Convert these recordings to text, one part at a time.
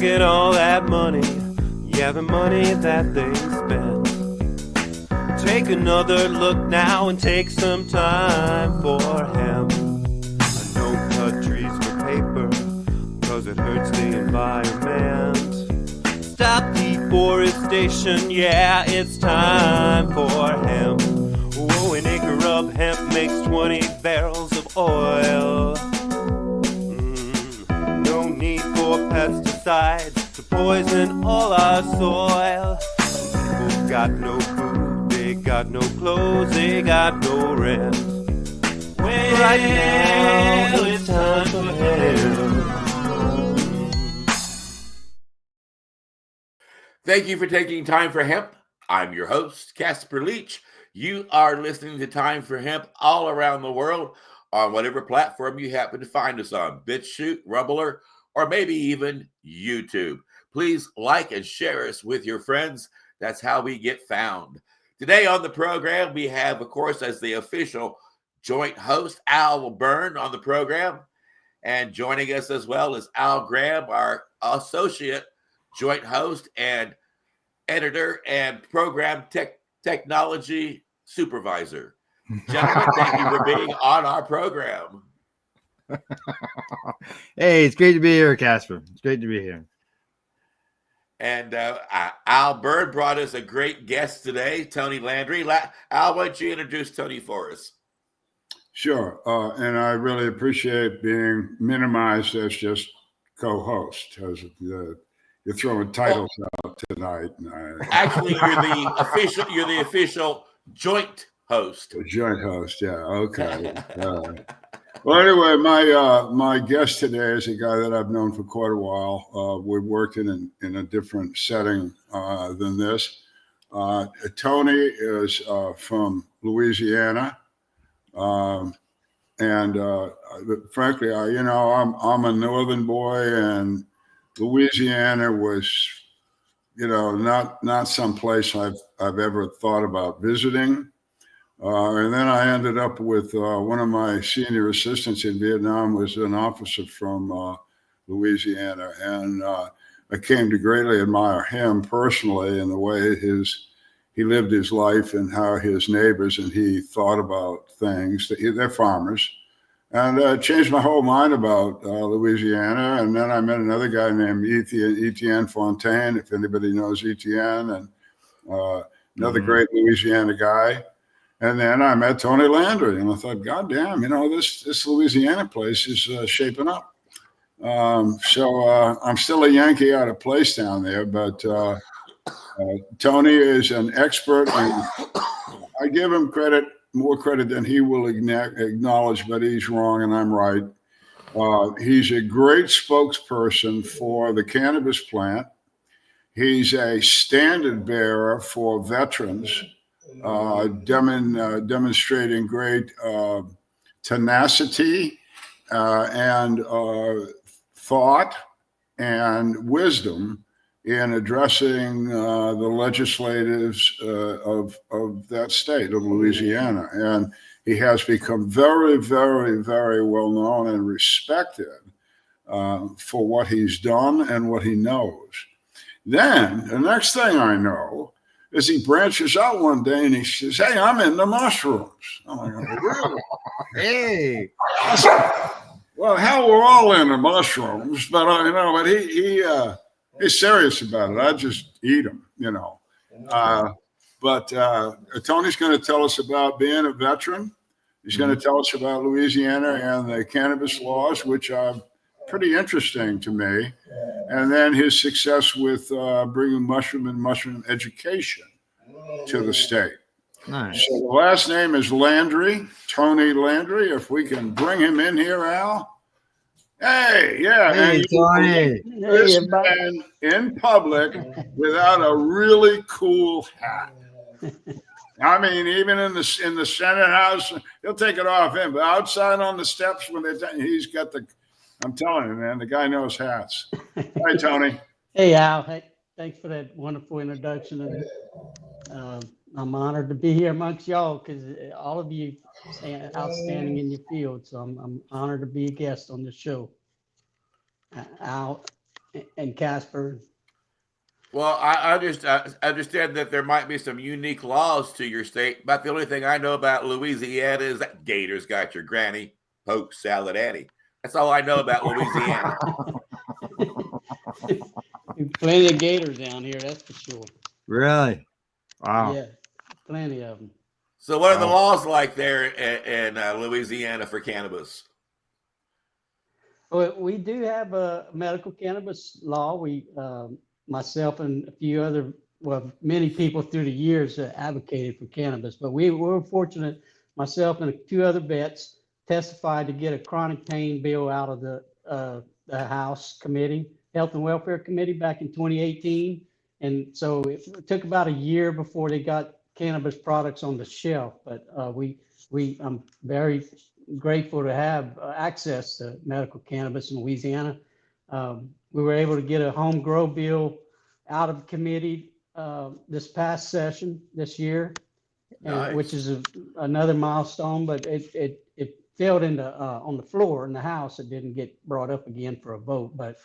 at all that money, yeah, the money that they spend. Take another look now and take some time for hemp. I don't cut trees for paper, cause it hurts the environment. Stop deforestation, yeah, it's time for hemp. Whoa, an acre of hemp makes 20 barrels of oil. No need for pesticides to poison all our soil. People got no food, they got no clothes, they got no rent. Well, right now it's time for hemp. Thank you for taking time for hemp. I'm your host, Casper Leitch. You are listening to Time for Hemp all around the world on whatever platform you happen to find us on, BitChute, Rumbler, or maybe even YouTube. Please like and share us with your friends. That's how we get found. Today on the program, we have, of course, as the official joint host, Al Byrne on the program. And joining us as well is Al Graham, our associate joint host and editor and program technology supervisor. Gentlemen, thank you for being on our program. Hey, it's great to be here, Casper. It's great to be here. And Al Byrne brought us a great guest today, Tony Landry. Al, why don't you introduce Tony for us? Sure. And I really appreciate being minimized as just co-host. You're throwing titles out tonight. Actually, you're the official joint host. Joint host, yeah. Okay. Well, anyway, my guest today is a guy that I've known for quite a while. We've worked in a different setting than this. Tony is from Louisiana, and frankly, I'm a northern boy, and Louisiana was, not some place I've ever thought about visiting. And then I ended up with one of my senior assistants in Vietnam was an officer from Louisiana, and I came to greatly admire him personally and the way he lived his life and how his neighbors and he thought about things. They're farmers. And changed my whole mind about Louisiana. And then I met another guy named Etienne Fontaine, if anybody knows Etienne, and another great Louisiana guy. And then I met Tony Landry, and I thought, God damn, this Louisiana place is shaping up. So I'm still a Yankee out of place down there, but Tony is an expert, and I give him more credit than he will acknowledge, but he's wrong and I'm right. He's a great spokesperson for the cannabis plant. He's a standard bearer for veterans, demonstrating great tenacity and thought and wisdom in addressing the legislatives of that state of Louisiana. And he has become very, very, very well known and respected for what he's done and what he knows. Then the next thing I know is he branches out one day and he says, "Hey, I'm into mushrooms." I'm like, really? Hey. Well, hell, we're all into mushrooms, but but he's serious about it. I just eat them, But Tony's going to tell us about being a veteran. He's going to tell us about Louisiana and the cannabis laws, which are pretty interesting to me. And then his success with bringing mushroom education to the state. Nice. So the last name is Landry, Tony Landry. If we can bring him in here, Al. Hey, yeah. Hey, Tony. This man in public without a really cool hat. I mean, even in the Senate House, he'll take it off him. But outside on the steps, he's got I'm telling you, man, the guy knows hats. Hi, Tony. Hey, Al. Hey, thanks for that wonderful introduction. And I'm honored to be here amongst y'all because all of you are outstanding in your field. So I'm honored to be a guest on the show. Al, and Casper. Well, I understand that there might be some unique laws to your state, but the only thing I know about Louisiana is that gators got your granny, poke salad Annie. That's all I know about Louisiana. Plenty of gators down here, that's for sure. Really? Wow. Yeah, plenty of them. So what are the Wow. laws like there in Louisiana for cannabis? Well, we do have a medical cannabis law. We, myself and a few other, well, many people through the years advocated for cannabis, but we were fortunate, myself and two other vets testified to get a chronic pain bill out of the House committee, Health and Welfare Committee back in 2018. And so it took about a year before they got cannabis products on the shelf, but I'm very grateful to have access to medical cannabis in Louisiana. We were able to get a home grow bill out of committee this past session this year, Nice. which is another milestone, but it failed on the floor in the House. It didn't get brought up again for a vote, but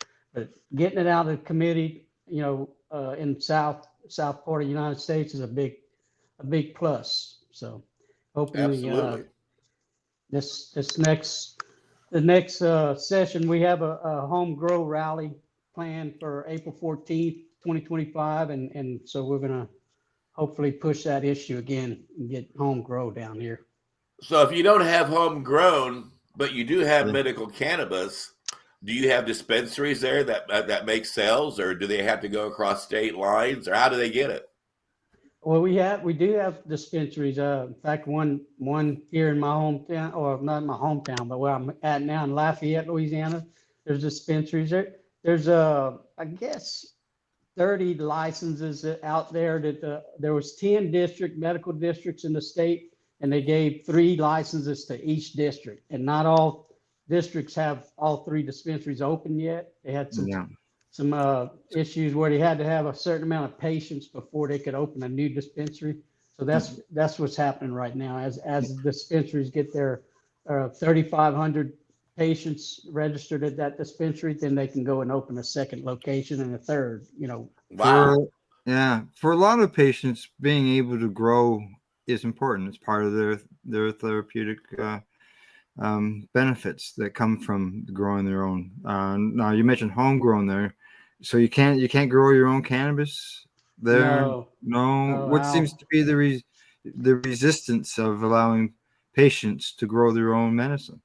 getting it out of the committee, in south part of the United States is a big plus. So hoping Absolutely. the next session, we have a home grow rally planned for April 14th, 2025. And so we're going to hopefully push that issue again and get home grow down here. So if you don't have homegrown, but you do have medical cannabis, do you have dispensaries there that make sales, or do they have to go across state lines, or how do they get it? Well, we do have dispensaries. In fact, one here in my hometown, or not in my hometown, but where I'm at now in Lafayette, Louisiana. There's dispensaries there. There's I guess 30 licenses out there that there was 10 medical districts in the state, and they gave 3 licenses to each district, and not all districts have all 3 dispensaries open yet. They had some issues where they had to have a certain amount of patients before they could open a new dispensary. So that's what's happening right now. As dispensaries get their 3,500 patients registered at that dispensary, then they can go and open a second location and a third. Wow. For a lot of patients, being able to grow is important. It's part of their therapeutic benefits that come from growing their own. Now you mentioned homegrown there, so you can't grow your own cannabis there. No. What seems to be the resistance of allowing patients to grow their own medicine?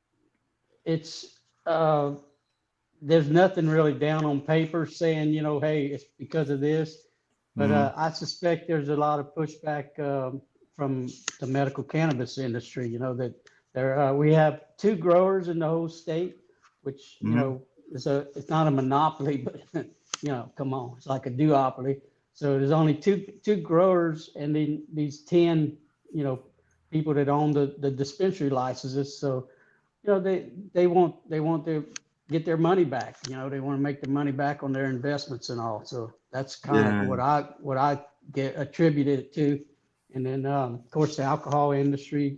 It's there's nothing really down on paper saying, hey, it's because of this, but I suspect there's a lot of pushback from the medical cannabis industry. That we have 2 growers in the whole state, which it's not a monopoly, but come on, it's like a duopoly. So there's only two growers, and then these 10 people that own the dispensary licenses. So they want to get their money back. They want to make their money back on their investments and all. So that's kind of what I get attributed it to. And then of course the alcohol industry,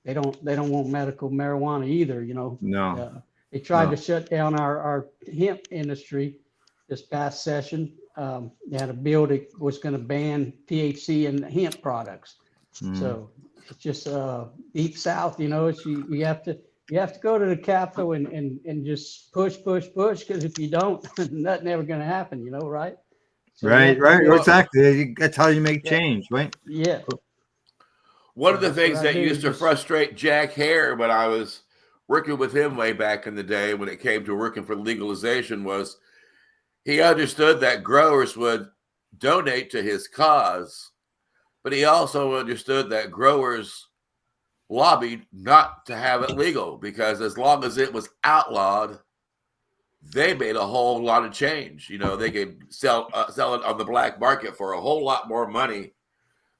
they don't want medical marijuana either. No. They tried to shut down our hemp industry this past session. They had a bill that was going to ban THC in hemp products. So it's just deep South. It's, you have to go to the Capitol and just push, because if you don't, nothing ever going to happen. Right? So right. Exactly. That's how you make change, right? Yeah. One of the things that used to frustrate Jack Hare when I was working with him way back in the day, when it came to working for legalization, was he understood that growers would donate to his cause, but he also understood that growers lobbied not to have it legal, because as long as it was outlawed, they made a whole lot of change. They could sell it on the black market for a whole lot more money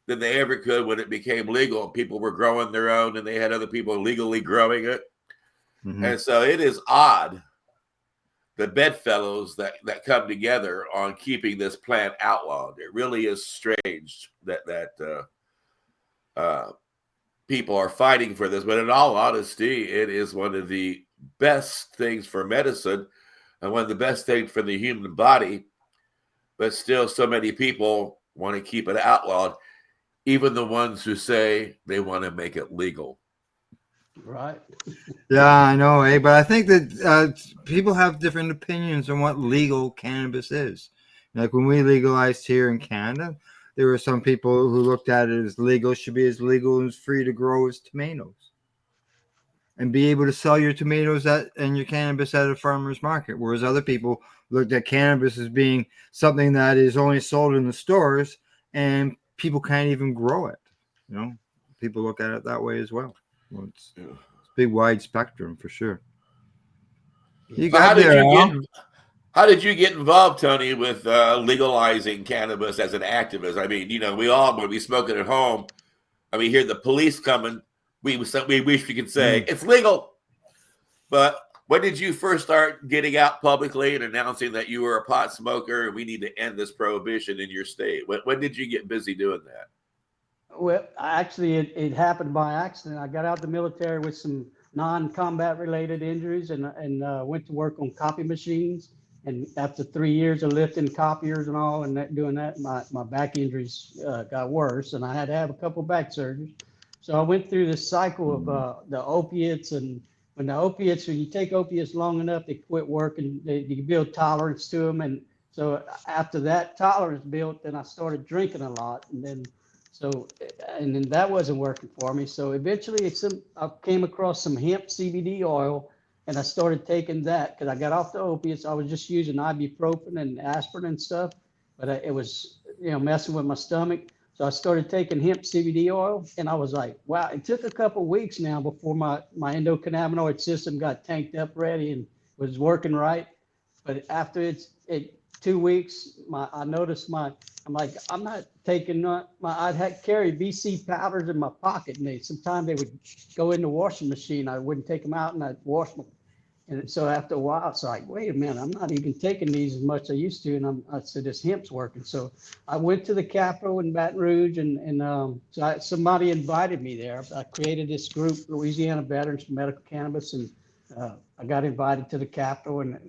than they ever could when it became legal. People were growing their own, and they had other people legally growing it. And so it is odd, the bedfellows that come together on keeping this plant outlawed. It really is strange that people are fighting for this. But in all honesty, it is one of the best things for medicine. and one of the best things for the human body, but still so many people want to keep it outlawed, even the ones who say they want to make it legal. Right. Yeah, I know, but I think that people have different opinions on what legal cannabis is. Like when we legalized here in Canada, there were some people who looked at it as legal, should be as legal and free to grow as tomatoes and be able to sell your tomatoes and your cannabis at a farmer's market. Whereas other people looked at cannabis as being something that is only sold in the stores and people can't even grow it. You know, people look at it that way as well. Well, it's big wide spectrum for sure. You got How did you get involved, Tony, with legalizing cannabis as an activist? I mean, we all, when we smoke it at home, and we hear the police coming, we wish we could say it's legal. But when did you first start getting out publicly and announcing that you were a pot smoker and we need to end this prohibition in your state? When did you get busy doing that? Well, actually, it happened by accident. I got out of the military with some non-combat related injuries and went to work on copy machines. And after 3 years of lifting copiers and all and doing that, my back injuries got worse, and I had to have a couple back surgeries. So I went through this cycle of the opiates, and when you take opiates long enough, they quit working. You build tolerance to them, and so after that tolerance built, then I started drinking a lot, and then that wasn't working for me. So eventually, I came across some hemp CBD oil. And I started taking that because I got off the opiates. I was just using ibuprofen and aspirin and stuff, but it was, messing with my stomach. So I started taking hemp CBD oil, and I was like, wow, it took a couple of weeks now before my endocannabinoid system got tanked up ready and was working right. But after 2 weeks, I noticed I'm like, I'm not taking I'd carry BC powders in my pocket, and sometimes they would go in the washing machine. I wouldn't take them out, and I'd wash them. And so after a while, it's like, wait a minute, I'm not even taking these as much as I used to. And I said, this hemp's working. So I went to the Capitol in Baton Rouge, and somebody invited me there. I created this group, Louisiana Veterans for Medical Cannabis, and I got invited to the Capitol and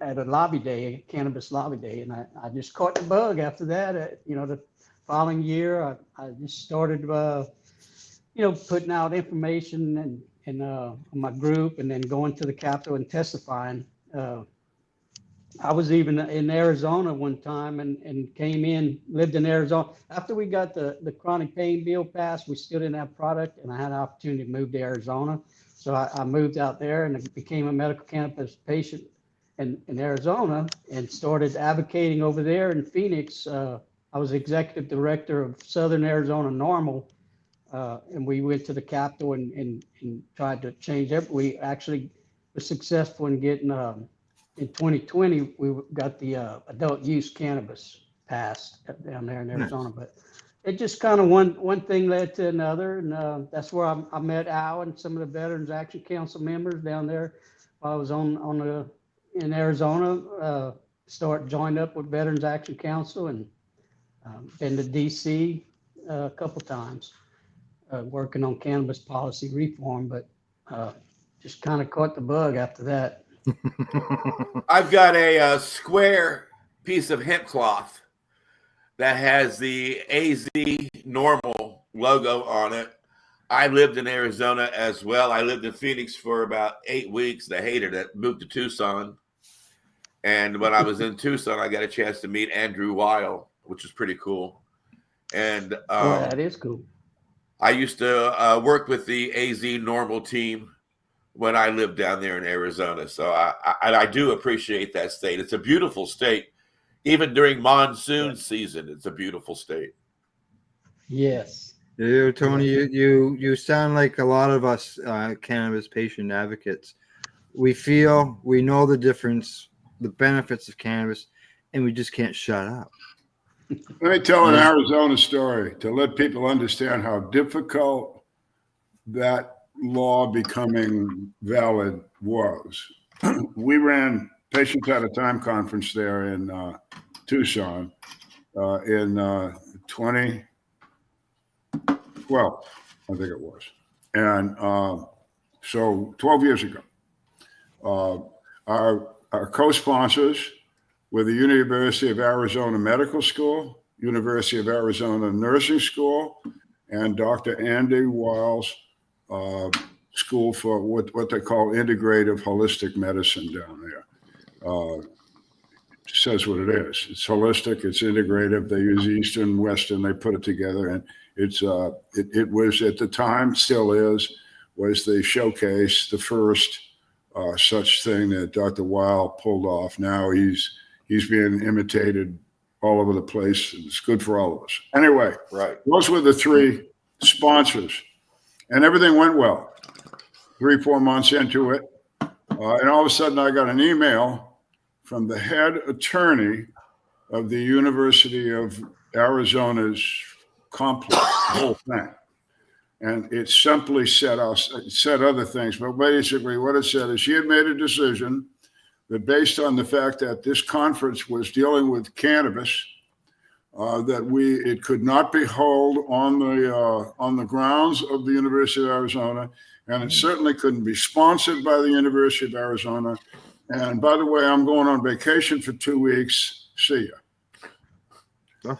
at a lobby day, a cannabis lobby day. And I just caught the bug after that. The following year, I just started, putting out information and on my group, and then going to the Capitol and testifying. I was even in Arizona one time and lived in Arizona. After we got the chronic pain bill passed, we still didn't have product, and I had an opportunity to move to Arizona. So I moved out there and became a medical cannabis patient in Arizona and started advocating over there in Phoenix. I was executive director of Southern Arizona NORML. And we went to the Capitol and tried to change it. We actually were successful in getting, in 2020, we got the adult use cannabis passed down there in Arizona. Nice. But it just kind of one thing led to another. And that's where I met Al and some of the Veterans Action Council members down there while I was in Arizona. Joined up with Veterans Action Council and been to DC a couple times. Working on cannabis policy reform, but just kind of caught the bug after that. I've got a square piece of hemp cloth that has the AZ NORML logo on it. I lived in Arizona as well. I lived in Phoenix for about 8 weeks. I hated it. Moved to Tucson. And when I was in Tucson, I got a chance to meet Andrew Weil, which was pretty cool. And that is cool. I used to work with the AZ NORML team when I lived down there in Arizona. So I do appreciate that state. It's a beautiful state. Even during monsoon season, it's a beautiful state. Yes. Yeah, Tony, you sound like a lot of us cannabis patient advocates. We know the difference, the benefits of cannabis, and we just can't shut up. Let me tell an Arizona story to let people understand how difficult that law becoming valid was. We ran Patients at a Time conference there in Tucson in 2012, I think it was. And so 12 years ago, Our co-sponsors were the University of Arizona Medical School, University of Arizona Nursing School, and Dr. Andy Weil's School for what they call integrative holistic medicine down there. Says what it is. It's holistic. It's integrative. They use Eastern, Western. They put it together, and it was at the time, still is, was the showcase, the first such thing that Dr. Weil pulled off. Now he's being imitated all over the place. It's good for all of us. Anyway, right. Those were the three sponsors, and everything went well. 3-4 months into it, and all of a sudden I got an email from the head attorney of the University of Arizona's complex, the whole thing. And it simply said other things, but basically what it said is she had made a decision that based on the fact that this conference was dealing with cannabis, that it could not be held on the grounds of the University of Arizona, and it certainly couldn't be sponsored by the University of Arizona. And by the way, I'm going on vacation for 2 weeks. See ya. Oh,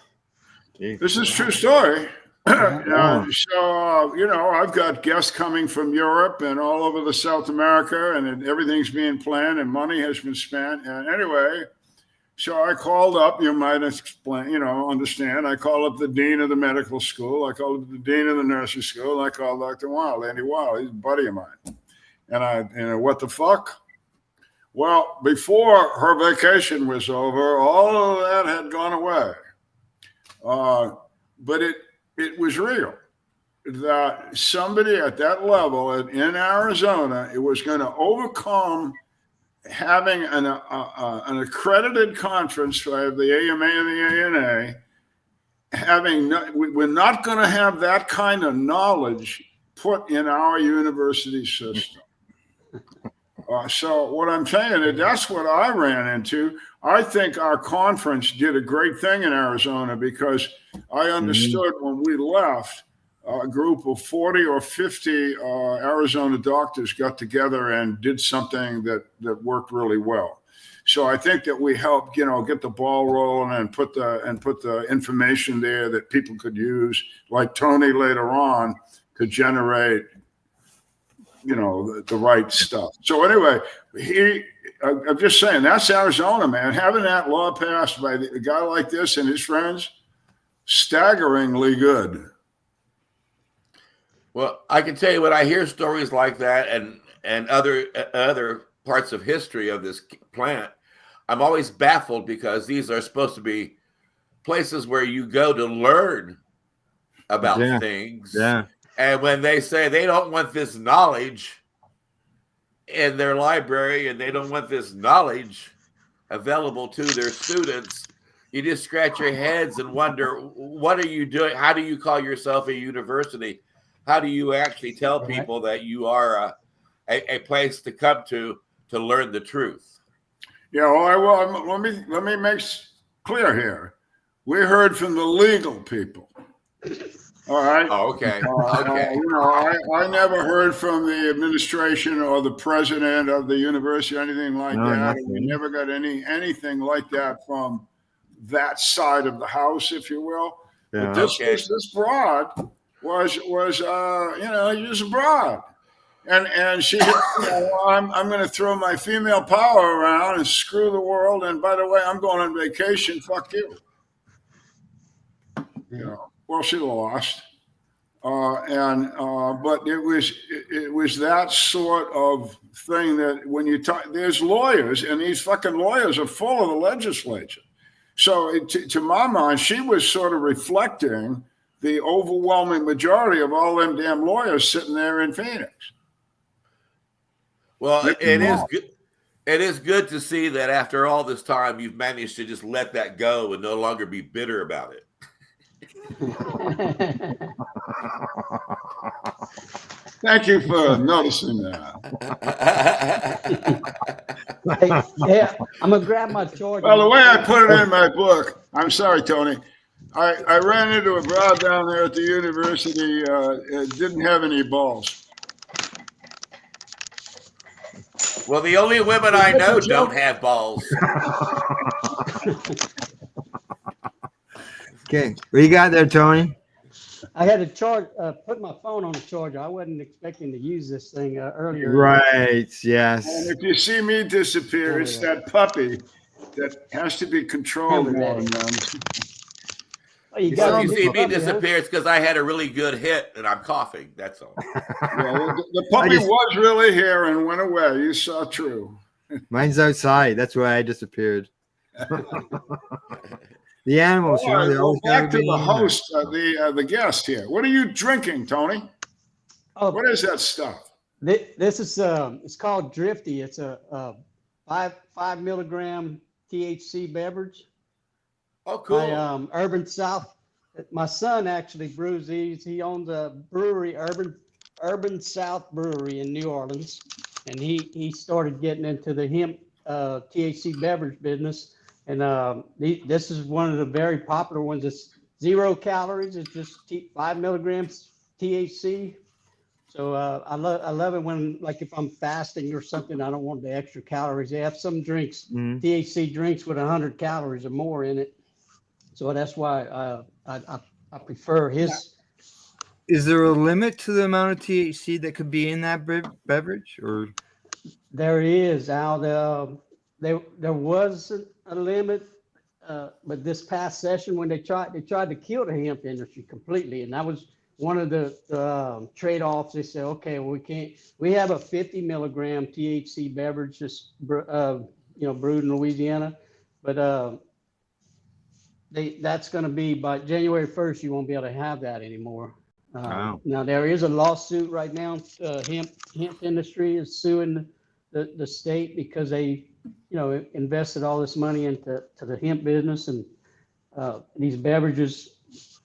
this is a true story. So, I've got guests coming from Europe and all over the South America, and everything's being planned and money has been spent. And anyway, so I called up, you might understand. I called up the dean of the medical school. I called up the dean of the nursing school. I called Dr. Weil, Andy Weil. He's a buddy of mine. And what the fuck? Well, before her vacation was over, all of that had gone away. But it was real that somebody at that level in Arizona, it was going to overcome having an accredited conference by the AMA and the ANA, we're not going to have that kind of knowledge put in our university system. So what I'm saying is that's what I ran into. I think our conference did a great thing in Arizona because I understood when we left, a group of 40 or 50 Arizona doctors got together and did something that worked really well. So I think that we helped, get the ball rolling and put the information there that people could use, like Tony later on, to generate the right stuff. So anyway, I'm just saying that's Arizona, man. Having that law passed by a guy like this and his friends, staggeringly good. Well, I can tell you when I hear stories like that and other parts of history of this plant, I'm always baffled because these are supposed to be places where you go to learn about things. Yeah. And when they say they don't want this knowledge in their library and they don't want this knowledge available to their students, you just scratch your heads and wonder, what are you doing? How do you call yourself a university? How do you actually tell people that you are a place to come to learn the truth? Yeah, well, let me make clear here. We heard from the legal people. All right. Oh, okay. Okay. I never heard from the administration or the president of the university or anything like that. We never got anything like that from that side of the house, if you will. Yeah. But this broad was just a broad. And she, I'm going to throw my female power around and screw the world. And by the way, I'm going on vacation. Fuck you. Well, she lost, but it was that sort of thing that when you talk, there's lawyers, and these fucking lawyers are full of the legislature. So to my mind, she was sort of reflecting the overwhelming majority of all them damn lawyers sitting there in Phoenix. Well, it is good. It is good to see that after all this time, you've managed to just let that go and no longer be bitter about it. Thank you for noticing that. Yeah, I'm gonna grab my Jordan. Well, the way I put it in my book, I'm sorry, Tony. I ran into a broad down there at the university. It didn't have any balls. Well, the only women I know don't have balls. Okay, what you got there, Tony? I had to charge, put my phone on the charger. I wasn't expecting to use this thing earlier. Right. Yes. And if you see me disappear, it's that puppy that has to be controlled more. Oh, you got You see me disappear, it's because I had a really good hit and I'm coughing. That's all. Yeah, the puppy was really here and went away. You saw true. Mine's outside. That's why I disappeared. The animals, All right, they always back to the host, the guest here. What are you drinking, Tony? What is that stuff? This is it's called Drifty. It's a 5 milligram THC beverage. Oh, cool. By Urban South. My son actually brews these. He owns a brewery, Urban South Brewery in New Orleans, and he started getting into the hemp THC beverage business. And this is one of the very popular ones. It's 0 calories. It's just 5 milligrams THC. So I love it when, like, if I'm fasting or something, I don't want the extra calories. They have some drinks, THC drinks with 100 calories or more in it. So that's why I prefer his. Is there a limit to the amount of THC that could be in that beverage, or? There is, Al. There was a limit, but this past session when they tried to kill the hemp industry completely, and that was one of the trade-offs. They said, okay, well, we have a 50 milligram THC beverage just brewed in Louisiana, but that's going to be by January 1st. You won't be able to have that anymore. Wow. Now there is a lawsuit right now. Hemp industry is suing the state because they invested all this money into the hemp business, and these beverages,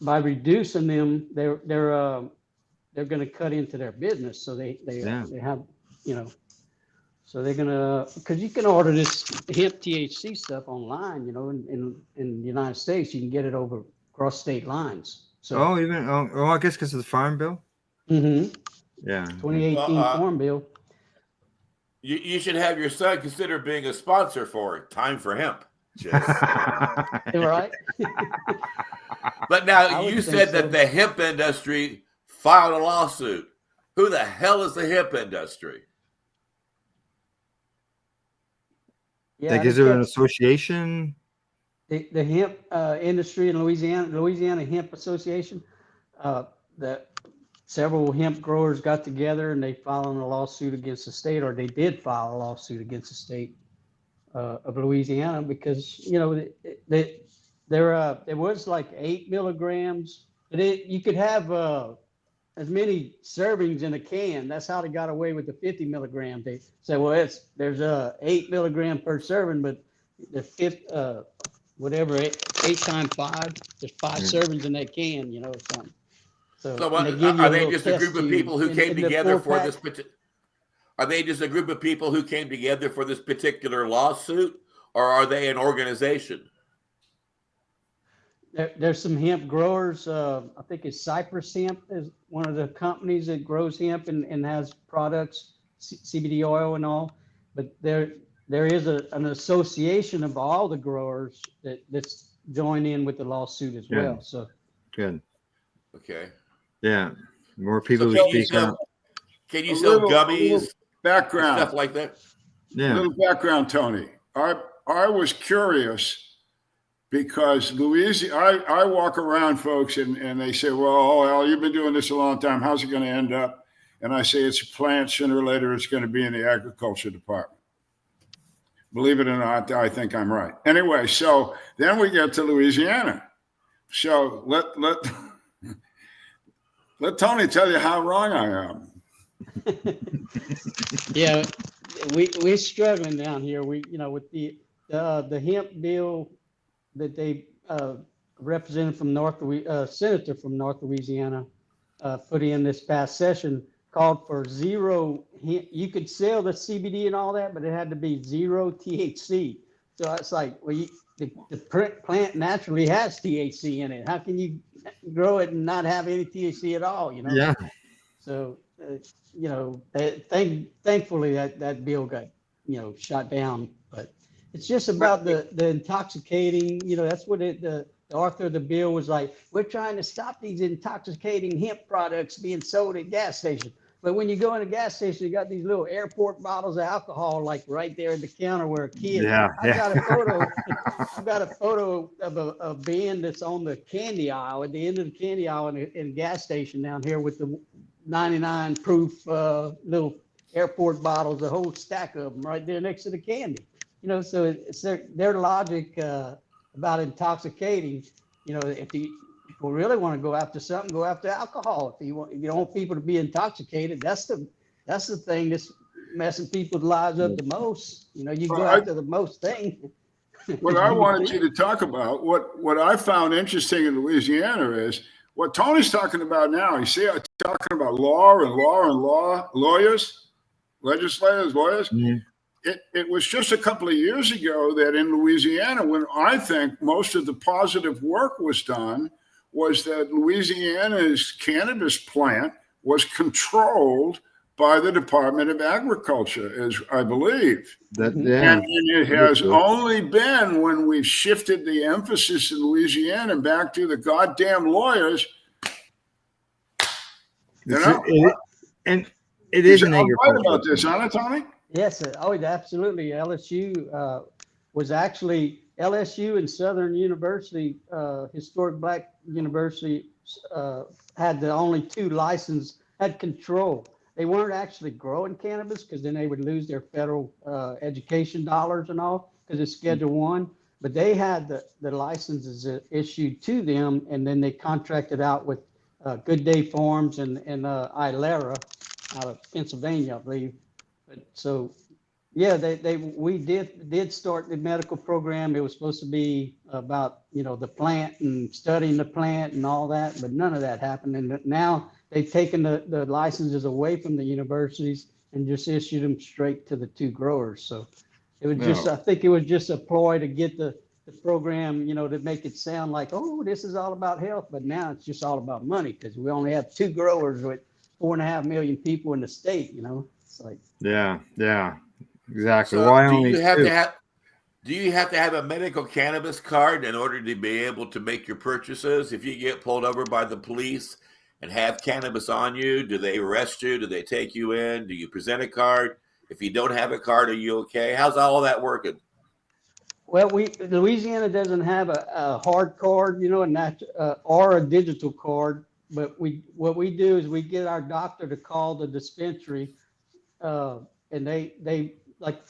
by reducing them, they're going to cut into their business. So they have, so they're going to, because you can order this hemp THC stuff online, in the United States. You can get it over across state lines. So I guess because of the Farm Bill. Mm-hmm. Yeah. 2018 Farm Bill. You should have your son consider being a sponsor for it. Time for Hemp. Right. But now you said that the hemp industry filed a lawsuit. Who the hell is the hemp industry? Yeah, is there an association? The hemp industry in Louisiana Hemp Association, that several hemp growers got together and they filed a lawsuit against the state, or they did file a lawsuit against the state of Louisiana because there was like 8 milligrams, but you could have as many servings in a can. That's how they got away with the 50 milligram. They say, well, there's 8 milligram per serving, but the fifth, whatever, 8 times 5, there's 5 servings in that can, or something. So are they just a group of people who came together for this? Are they just a group of people who came together for this particular lawsuit, or are they an organization? There's some hemp growers. I think it's Cypress Hemp is one of the companies that grows hemp and has products, CBD oil and all. But there is an association of all the growers that's joined in with the lawsuit as well. So good. Okay. Yeah. More people who speak up. Can you sell gummies? Background stuff like that. Yeah. A little background, Tony. I was curious because Louisiana, I walk around, folks, and they say, well, Al, you've been doing this a long time. How's it going to end up? And I say, it's a plant. Sooner or later, it's going to be in the agriculture department. Believe it or not, I think I'm right. Anyway, so then we get to Louisiana. So let Tony tell you how wrong I am. Yeah, we're struggling down here. We, with the hemp bill that they represented from senator from North Louisiana put in this past session called for 0 hemp. You could sell the CBD and all that, but it had to be 0 THC. So it's like, well, the plant naturally has THC in it. How can you grow it and not have any THC at all? Yeah. So thankfully that bill got shot down. But it's just about the intoxicating, that's what the author of the bill was like. We're trying to stop these intoxicating hemp products being sold at gas stations. But when you go in a gas station, you got these little airport bottles of alcohol, like right there at the counter where a kid. I've got a photo of a bin that's on the candy aisle, at the end of the candy aisle in a gas station down here with the 99 proof little airport bottles, a whole stack of them right there next to the candy. So it's their logic about intoxicating. If people really want to go after something, go after alcohol. If you don't want people to be intoxicated, that's the thing that's messing people's lives up the most. You go after the most thing. What I wanted you to talk about, what I found interesting in Louisiana is what Tony's talking about now. You see, I'm talking about lawyers, legislators, lawyers. Mm-hmm. It was just a couple of years ago that in Louisiana, when I think most of the positive work was done, was that Louisiana's cannabis plant was controlled by the Department of Agriculture, as I believe. And it has only been when we've shifted the emphasis in Louisiana back to the goddamn lawyers. And it is an agriculture. Right about this, aren't it, Tony? Yes, absolutely. LSU and Southern University, historic Black university, had the only two had control. They weren't actually growing cannabis because then they would lose their federal education dollars and all because it's Schedule I. But they had the licenses issued to them, and then they contracted out with Good Day Farms and Ilera out of Pennsylvania, I believe. So, yeah, we did start the medical program. It was supposed to be about the plant and studying the plant and all that, but none of that happened. And now they've taken the licenses away from the universities and just issued them straight to the two growers. So it was I think it was just a ploy to get the program, to make it sound like, oh, this is all about health, but now it's just all about money because we only have two growers with 4.5 million people in the state. It's like exactly. So Why do only you have to have a medical cannabis card in order to be able to make your purchases? If you get pulled over by the police and have cannabis on you, do they arrest you? Do they take you in? Do you present a card? If you don't have a card, are you okay? How's all that working? Well, Louisiana doesn't have a hard card, or a digital card. But what we do is we get our doctor to call the dispensary, and they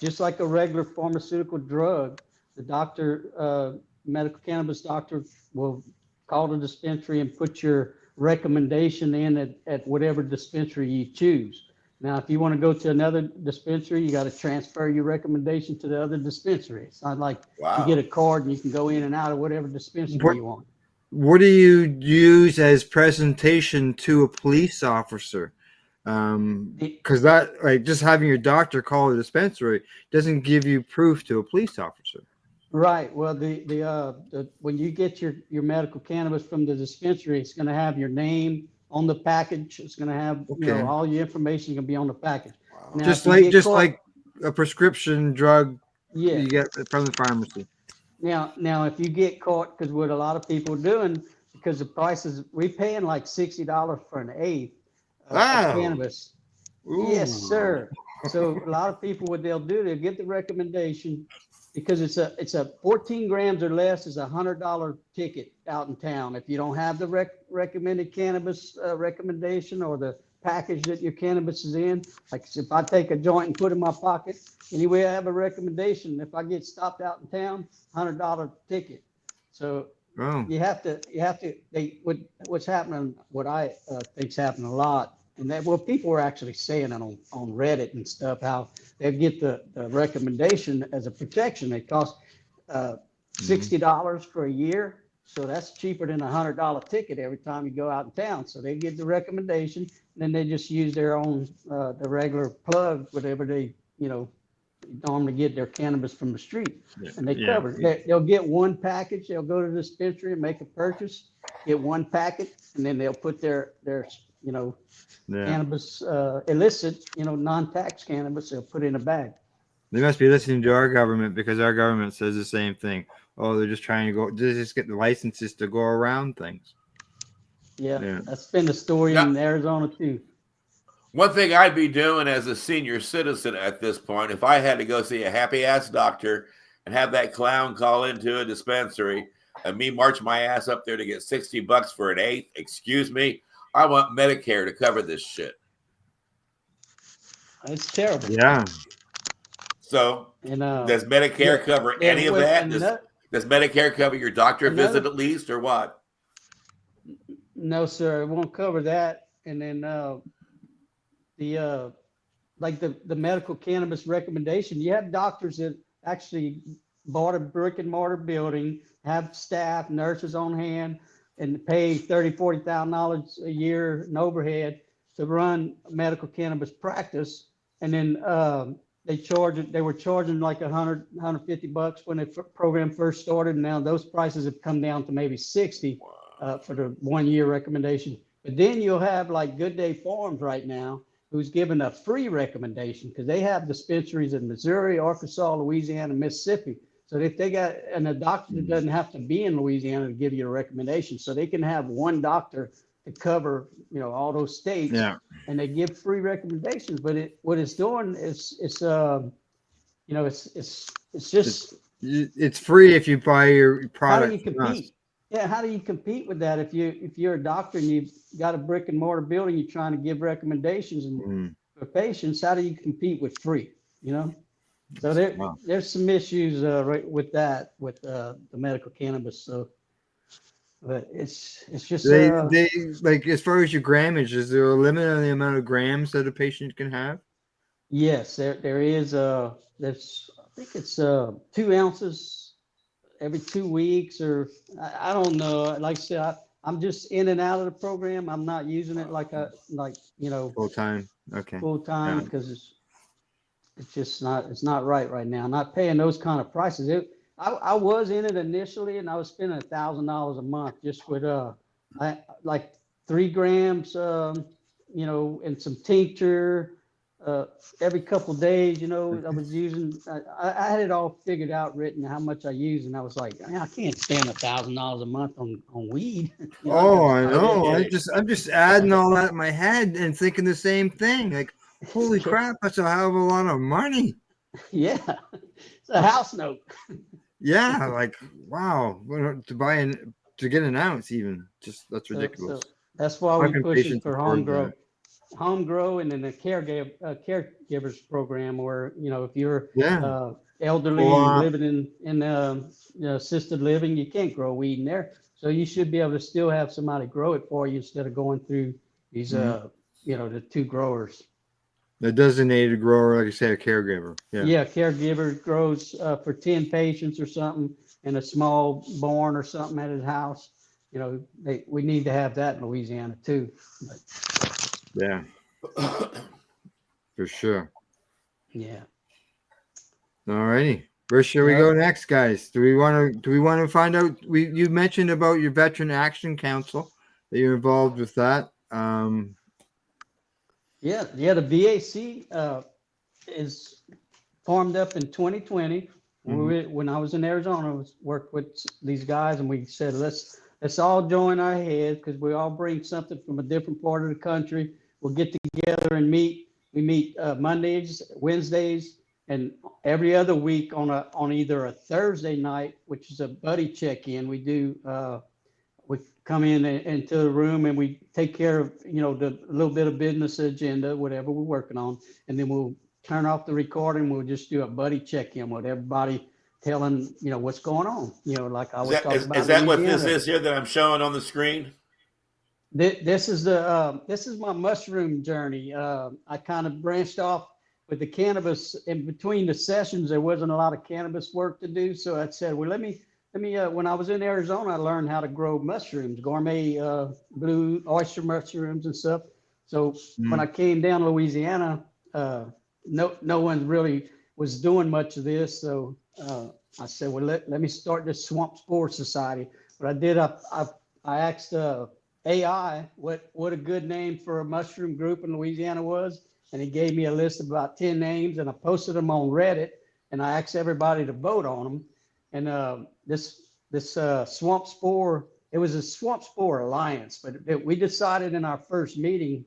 just like a regular pharmaceutical drug. The doctor, medical cannabis doctor, will call the dispensary and put your recommendation in at whatever dispensary you choose. Now, if you want to go to another dispensary, you got to transfer your recommendation to the other dispensary. It's not like you get a card and you can go in and out of whatever dispensary you want. What do you use as presentation to a police officer? Because that, just having your doctor call the dispensary doesn't give you proof to a police officer. Right. Well, when you get your medical cannabis from the dispensary, it's going to have your name on the package. It's going to have all your information going to be on the package. Wow. Now, like a prescription drug you get from the pharmacy. Now, if you get caught, because what a lot of people are doing, because the prices, we're paying like $60 for an eighth of cannabis. Ooh. Yes, sir. So a lot of people, what they'll do, they'll get the recommendation because it's a 14 grams or less is $100 ticket out in town. If you don't have the recommended cannabis recommendation or the package that your cannabis is in, like if I take a joint and put it in my pocket, anyway, I have a recommendation. If I get stopped out in town, $100 ticket. So what's happening, what I think's happening a lot, and that people are actually saying it on Reddit and stuff, how they get the recommendation as a protection. It costs $60 for a year. So that's cheaper than $100 ticket every time you go out in town. So they get the recommendation, and then they just use their own the regular plug, whatever they normally get their cannabis from the street, and they cover it. They'll get one package. They'll go to the dispensary and make a purchase, get one packet, and then they'll put their cannabis illicit, non-tax cannabis. They'll put in a bag. They must be listening to our government because our government says the same thing. Oh, they're just trying to they just get the licenses to go around things. Yeah, that's been the story Now, in Arizona too. one thing I'd be doing as a senior citizen at this point, if I had to go see a happy ass doctor and have that clown call into a dispensary and me march my ass up there to get $60 for an eighth, excuse me, I want Medicare to cover this shit. It's terrible. Yeah. So, And does Medicare cover any of that? Does Medicare cover your doctor visit at least, or what? No, sir, it won't cover that. And then the medical cannabis recommendation, you have doctors that actually bought a brick and mortar building, have staff, nurses on hand, and pay $30,000-$40,000 a year in overhead to run a medical cannabis practice. And then they were charging like $150 when the program first started. And now those prices have come down to maybe 60 for the 1 year recommendation. But then you'll have like Good Day Farms right now, who's given a free recommendation because they have dispensaries in Missouri, Arkansas, Louisiana, Mississippi. So if they got, and a doctor doesn't have to be in Louisiana to give you a recommendation. So they can have one doctor to cover, all those states. Yeah. And they give free recommendations. But what it's doing is, it's just. It's free if you buy your product. How do you compete? Yeah, how do you compete with that if you're a doctor and you've got a brick and mortar building, you're trying to give recommendations for patients? How do you compete with free? So there's some issues right with that with the medical cannabis. So, but it's just they like, as far as your grammage, is there a limit on the amount of grams that a patient can have? Yes, there is. I think it's 2 ounces every 2 weeks, or I don't know. Like I said, I'm just in and out of the program. I'm not using it full time. Okay. Full time, because it's just not right now. I'm not paying those kind of prices. I was in it initially, and I was spending $1,000 a month just with like 3 grams, and some tincture. Every couple of days, I was using, I had it all figured out, written how much I use. And I was like, I can't spend $1,000 a month on weed. I know. I'm just adding all that in my head and thinking the same thing. Like, holy crap, that's a hell of a lot of money. Yeah. It's a house note. Yeah. Like, wow. To get an ounce even, that's ridiculous. So that's why we push it for home grow, and then the caregivers program, where if you're elderly and living in assisted living, you can't grow weed in there, so you should be able to still have somebody grow it for you instead of going through these the 2 growers. The designated grower, like you say, a caregiver. Caregiver grows for 10 patients or something in a small barn or something at his house. We need to have that in Louisiana too. Yeah, for sure. Yeah. All righty. Where should we go next, guys? Do we want to find out? You mentioned about your Veteran Action Council, that you're involved with that. The VAC is formed up in 2020. When I was in Arizona, I worked with these guys, and we said, let's all join our heads, because we all bring something from a different part of the country. We'll get together and meet. We meet Mondays, Wednesdays, and every other week on either a Thursday night, which is a buddy check-in. We do we come into the room, and we take care of the little bit of business agenda, whatever we're working on, and then we'll turn off the recording. We'll just do a buddy check-in with everybody, telling what's going on. Like I was talking about. Is that what this is here that I'm showing on the screen? This is my mushroom journey. I kind of branched off with the cannabis. In between the sessions, there wasn't a lot of cannabis work to do, so I said, well, let me. When I was in Arizona, I learned how to grow mushrooms, gourmet blue oyster mushrooms and stuff. So when I came down to Louisiana, no one really was doing much of this. So I said, well, let me start this Swamp Spore Society. What I did, I asked AI what a good name for a mushroom group in Louisiana was, and he gave me a list of about 10 names, and I posted them on Reddit. and I asked everybody to vote on them. And this swamp spore, it was a swamp spore alliance, but we decided in our first meeting.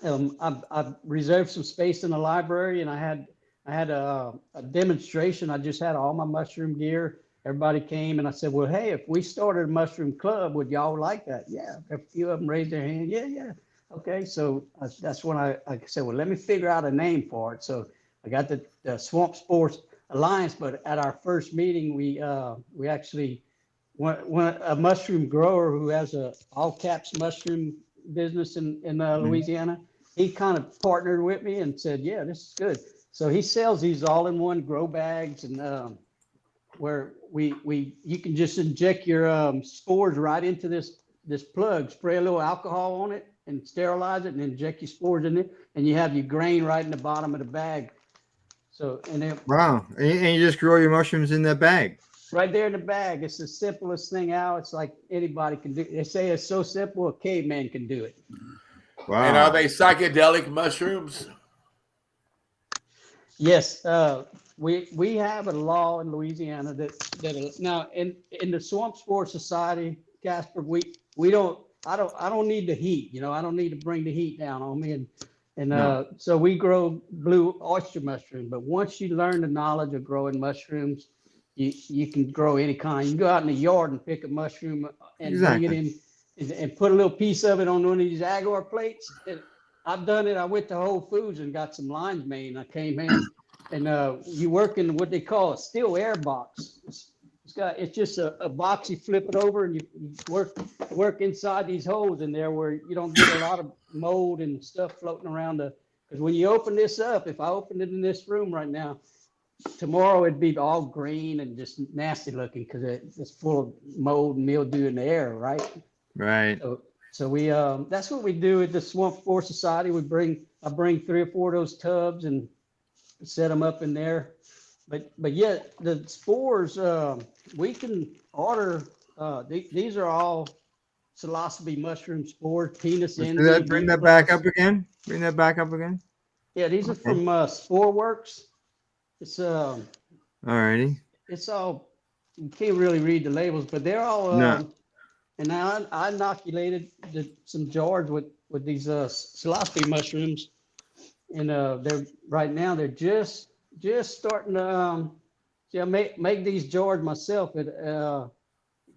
I reserved some space in the library, and I had a demonstration. I just had all my mushroom gear. Everybody came, and I said, well, hey, if we started a mushroom club, would y'all like that? Yeah, a few of them raised their hand. Yeah. Okay, so that's when I said, well, let me figure out a name for it. So I got the Swamp Sports Alliance, but at our first meeting, we actually went a mushroom grower who has a all caps mushroom business in Louisiana. He kind of partnered with me and said, yeah, this is good. So he sells these all in one grow bags, and where you can just inject your spores right into this plug, spray a little alcohol on it and sterilize it, and inject your spores in it, and you have your grain right in the bottom of the bag. So, and then wow, and you just grow your mushrooms in that bag. Right there in the bag. It's the simplest thing out. It's like anybody can do. They say it's so simple, a caveman can do it. Wow. And are they psychedelic mushrooms? Yes, we have a law in Louisiana that now in the Swamp Sport Society, Casper, we don't. I don't need the heat. I don't need to bring the heat down on me, and so we grow blue oyster mushroom. But once you learn the knowledge of growing mushrooms, you can grow any kind. You can go out in the yard and pick a mushroom and bring it in and put a little piece of it on one of these agar plates. I've done it. I went to Whole Foods and got some lion's mane. I came in, and you work in what they call a still air box. It's just a box. You flip it over and you work inside these holes in there where you don't get a lot of mold and stuff floating around. Because when you open this up, if I opened it in this room right now, tomorrow it'd be all green and just nasty looking because it's full of mold and mildew in the air, right? Right. So we that's what we do at the Swamp Forest Society. I bring 3 or 4 of those tubs and set them up in there. But yet the spores we can order. These are all psilocybe mushroom spores, penis envy. Bring that back up again. Bring that back up again. Yeah, these are from Spore Works. It's alrighty. It's all, you can't really read the labels, but they're all no. And now I inoculated some jars with these psilocybe mushrooms, and they're just starting to see. I make these jars myself.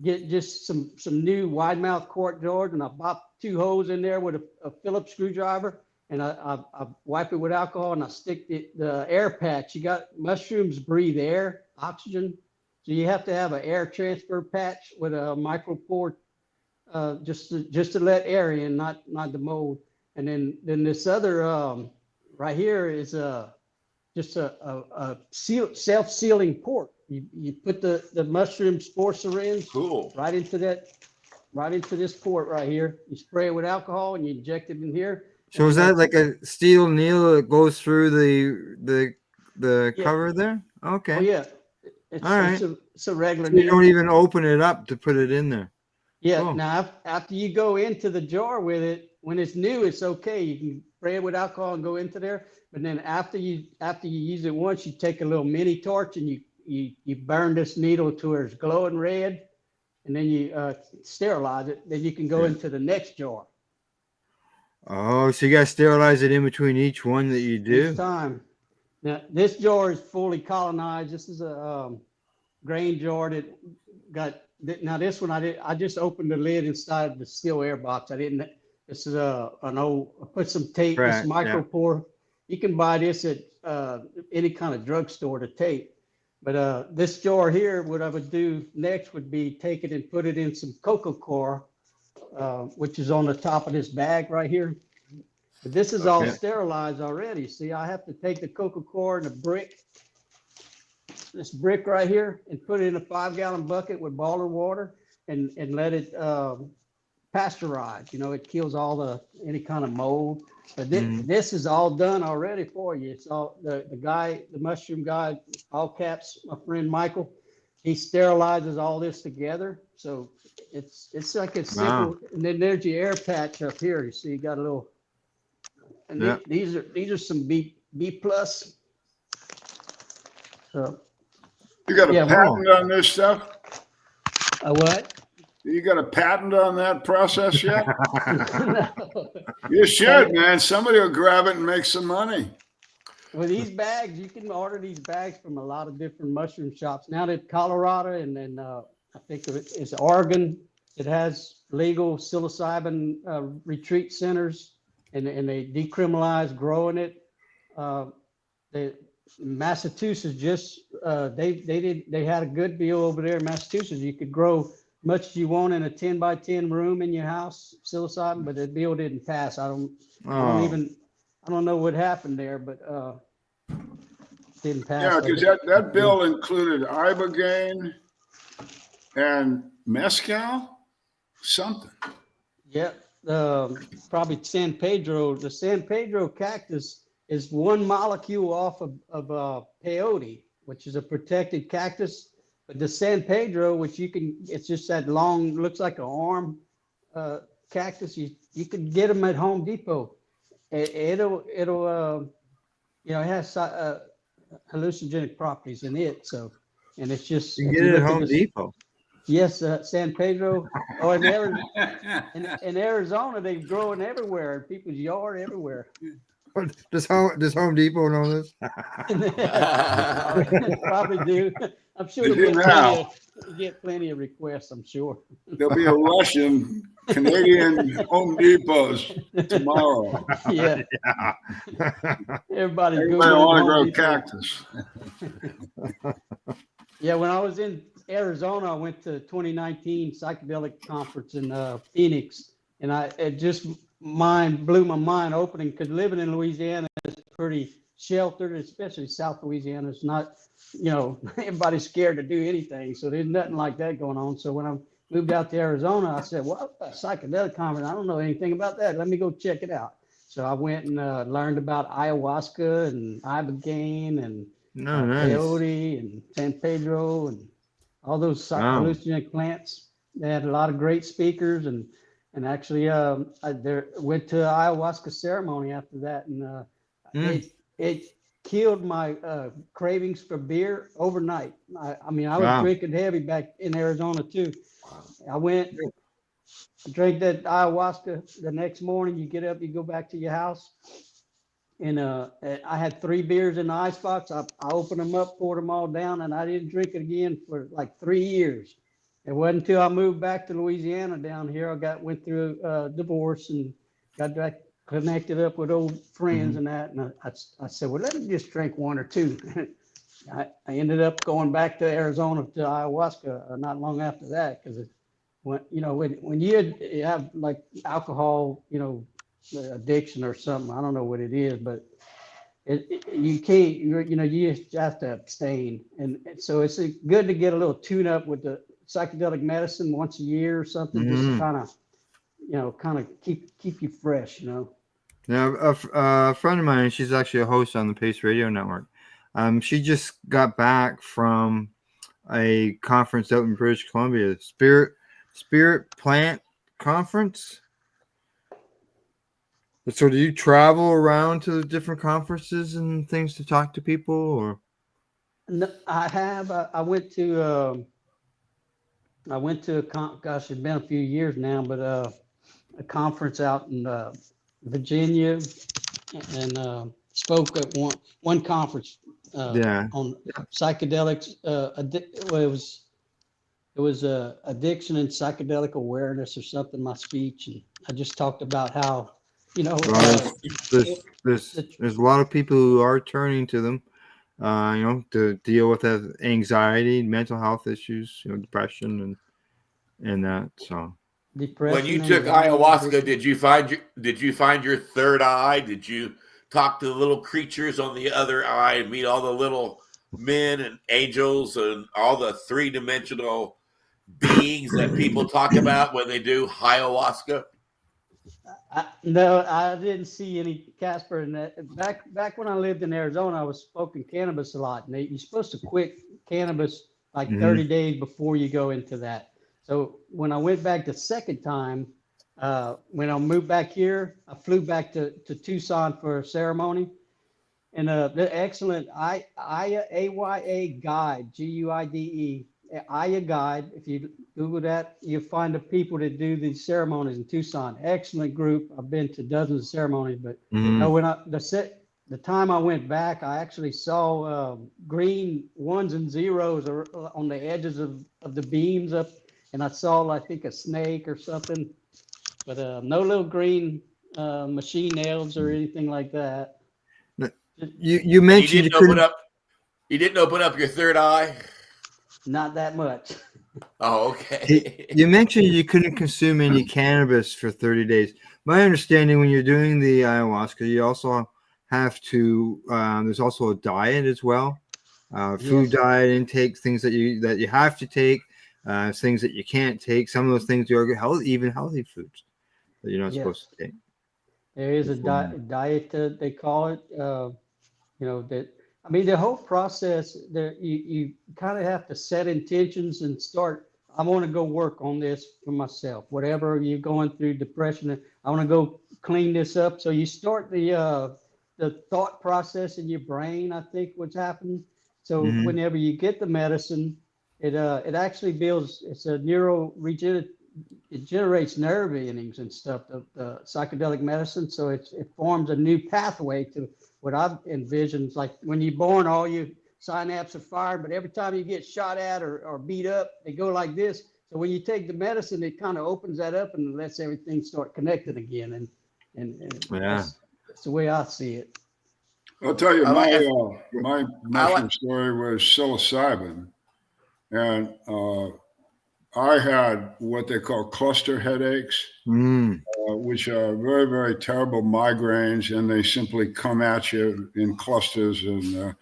Get just some new wide mouth quart jars, and I pop 2 holes in there with a Phillips screwdriver, and I wipe it with alcohol, and I stick the air patch. You got mushrooms breathe air, oxygen, so you have to have an air transfer patch with a micropore. Just to let air in, not the mold. And then this other right here is just a self-sealing port. You put the mushroom spore syringe right into this port right here. You spray it with alcohol and you inject it in here. So is that like a steel needle that goes through the cover there? Okay. Oh yeah. All right. It's a regular. So you don't even open it up to put it in there. Yeah. Cool. Now, after you go into the jar with it, when it's new, it's okay. You can spray it with alcohol and go into there. But then after you use it once, you take a little mini torch and you burn this needle to where it's glowing red, and then you sterilize it. Then you can go into the next jar. Oh, so you got to sterilize it in between each one that you do? Each time. Now, this jar is fully colonized. This is a grain jar that got. Now this one I just opened the lid inside the steel air box. I didn't. This is an old. I put some tape. This micropore. Yeah. You can buy this at any kind of drugstore to tape. But this jar here, what I would do next would be take it and put it in some cocoa coir, which is on the top of this bag right here. But this is all sterilized already. See, I have to take the cocoa coir and a brick. This brick right here, and put it in a 5-gallon bucket with boiler water and let it pasteurize. It kills any kind of mold. But this is all done already for you. It's all the mushroom guy, all caps, my friend Michael, he sterilizes all this together. So it's like it's simple. And then there's your air patch up here. You see, you got a little. And these are some B plus. So You got a Yeah, patent on this stuff? a what? You got a patent on that process yet? No. You should, man. Somebody will grab it and make some money. With these bags, you can order these bags from a lot of different mushroom shops. Now that Colorado and then I think it's Oregon, it has legal psilocybin retreat centers, and they decriminalize growing it. Massachusetts just they had a good deal over there in Massachusetts. You could grow much as you want in a 10 by 10 room in your house, psilocybin, but the bill didn't pass. I don't know what happened there, but didn't pass. Yeah, because that bill included ibogaine and mezcal, something. Yeah, probably San Pedro. The San Pedro cactus is one molecule off of peyote, which is a protected cactus. But the San Pedro, which it's just that long, looks like an arm cactus. You can get them at Home Depot. It'll it has hallucinogenic properties in it. So, and it's just you get it at Home Depot. Yes, San Pedro. Oh, in Arizona, they grow it everywhere, in people's yard, everywhere. Does Home Depot know this? Probably do. I'm sure get plenty of requests, I'm sure. There'll be a rush in Canadian Home Depots tomorrow. Yeah. Everybody want to grow cactus. Yeah, when I was in Arizona, I went to 2019 Psychedelic Conference in Phoenix, and it just blew my mind opening, because living in Louisiana is pretty sheltered, especially South Louisiana. It's not, everybody's scared to do anything, so there's nothing like that going on. So when I moved out to Arizona, I said, well, a psychedelic conference, I don't know anything about that. Let me go check it out. So I went and learned about ayahuasca and ibogaine and peyote and San Pedro and all those hallucinogenic plants. They had a lot of great speakers, and actually I went to an ayahuasca ceremony after that, and it killed my cravings for beer overnight. I mean, I was drinking heavy back in Arizona too. I went, drank that ayahuasca. The next morning, you get up, you go back to your house, and I had 3 beers in the icebox. I opened them up, poured them all down, and I didn't drink it again for like 3 years. It wasn't until I moved back to Louisiana down here, I went through a divorce and got back connected up with old friends and that. And I said, well, let me just drink 1 or 2. I ended up going back to Arizona to ayahuasca not long after that, because when you have like alcohol, addiction or something, I don't know what it is, but you can't, you just have to abstain. And so it's good to get a little tune up with the psychedelic medicine once a year or something, just to kind of keep you fresh, Now, a friend of mine, she's actually a host on the Pace Radio Network. She just got back from a conference out in British Columbia, Spirit Plant Conference. So, do you travel around to the different conferences and things to talk to people, or? No, I have. I went to gosh, it's been a few years now, but a conference out in Virginia, and spoke at one conference on psychedelics. It was addiction and psychedelic awareness or something. My speech, and I just talked about how there's a lot of people who are turning to them, to deal with that anxiety, mental health issues, depression and that. So. Depression. When you took ayahuasca, did you find your third eye? Did you talk to the little creatures on the other eye and meet all the little men and angels and all the 3-dimensional beings that people talk about when they do ayahuasca? No, I didn't see any Casper. And back when I lived in Arizona, I was smoking cannabis a lot. And you're supposed to quit cannabis like 30 days before you go into that. So when I went back the second time, when I moved back here, I flew back to Tucson for a ceremony. And the excellent AYA guide, GUIDE, AYA guide. If you Google that, you'll find the people that do these ceremonies in Tucson. Excellent group. I've been to dozens of ceremonies, but no, when the time I went back, I actually saw green ones and zeros on the edges of the beams up, and I saw, I think, a snake or something, but no little green machine elves or anything like that. You mentioned you didn't open up your third eye. Not that much. Oh, okay. You mentioned you couldn't consume any cannabis for 30 days. My understanding, when you're doing the ayahuasca, you also have to. There's also a diet as well, food diet intake, things that you have to take, things that you can't take. Some of those things are healthy, even healthy foods that you're not supposed to take. There is a diet they call it. That, I mean, the whole process there, you kind of have to set intentions and start. I want to go work on this for myself. Whatever you're going through, depression, I want to go clean this up. So you start the thought process in your brain. I think what's happening. So whenever you get the medicine, it actually builds. It's a it generates nerve endings and stuff, the psychedelic medicine. So it forms a new pathway to what I've envisioned. Like when you're born, all your synapses are fired, but every time you get shot at or beat up, they go like this. So when you take the medicine, it kind of opens that up and lets everything start connecting again. And that's the way I see it. I'll tell you, my mushroom story was psilocybin. And I had what they call cluster headaches, which are very, very terrible migraines, and they simply come at you in clusters. And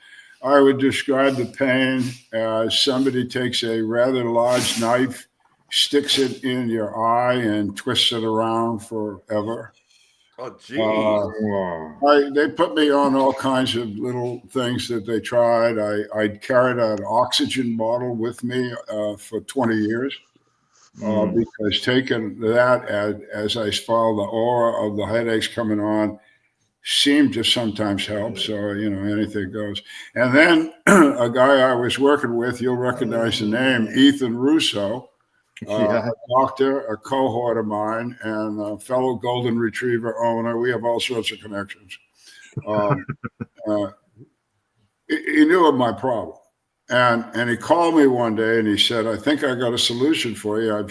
I would describe the pain as somebody takes a rather large knife, sticks it in your eye, and twists it around forever. Oh, geez. They put me on all kinds of little things that they tried. I carried an oxygen bottle with me for 20 years because taking that as I felt the aura of the headaches coming on seemed to sometimes help. So, anything goes. And then a guy I was working with, you'll recognize the name, Ethan Russo. A doctor, a cohort of mine, and a fellow golden retriever owner. We have all sorts of connections. He knew of my problem, and he called me one day and he said, "I think I got a solution for you.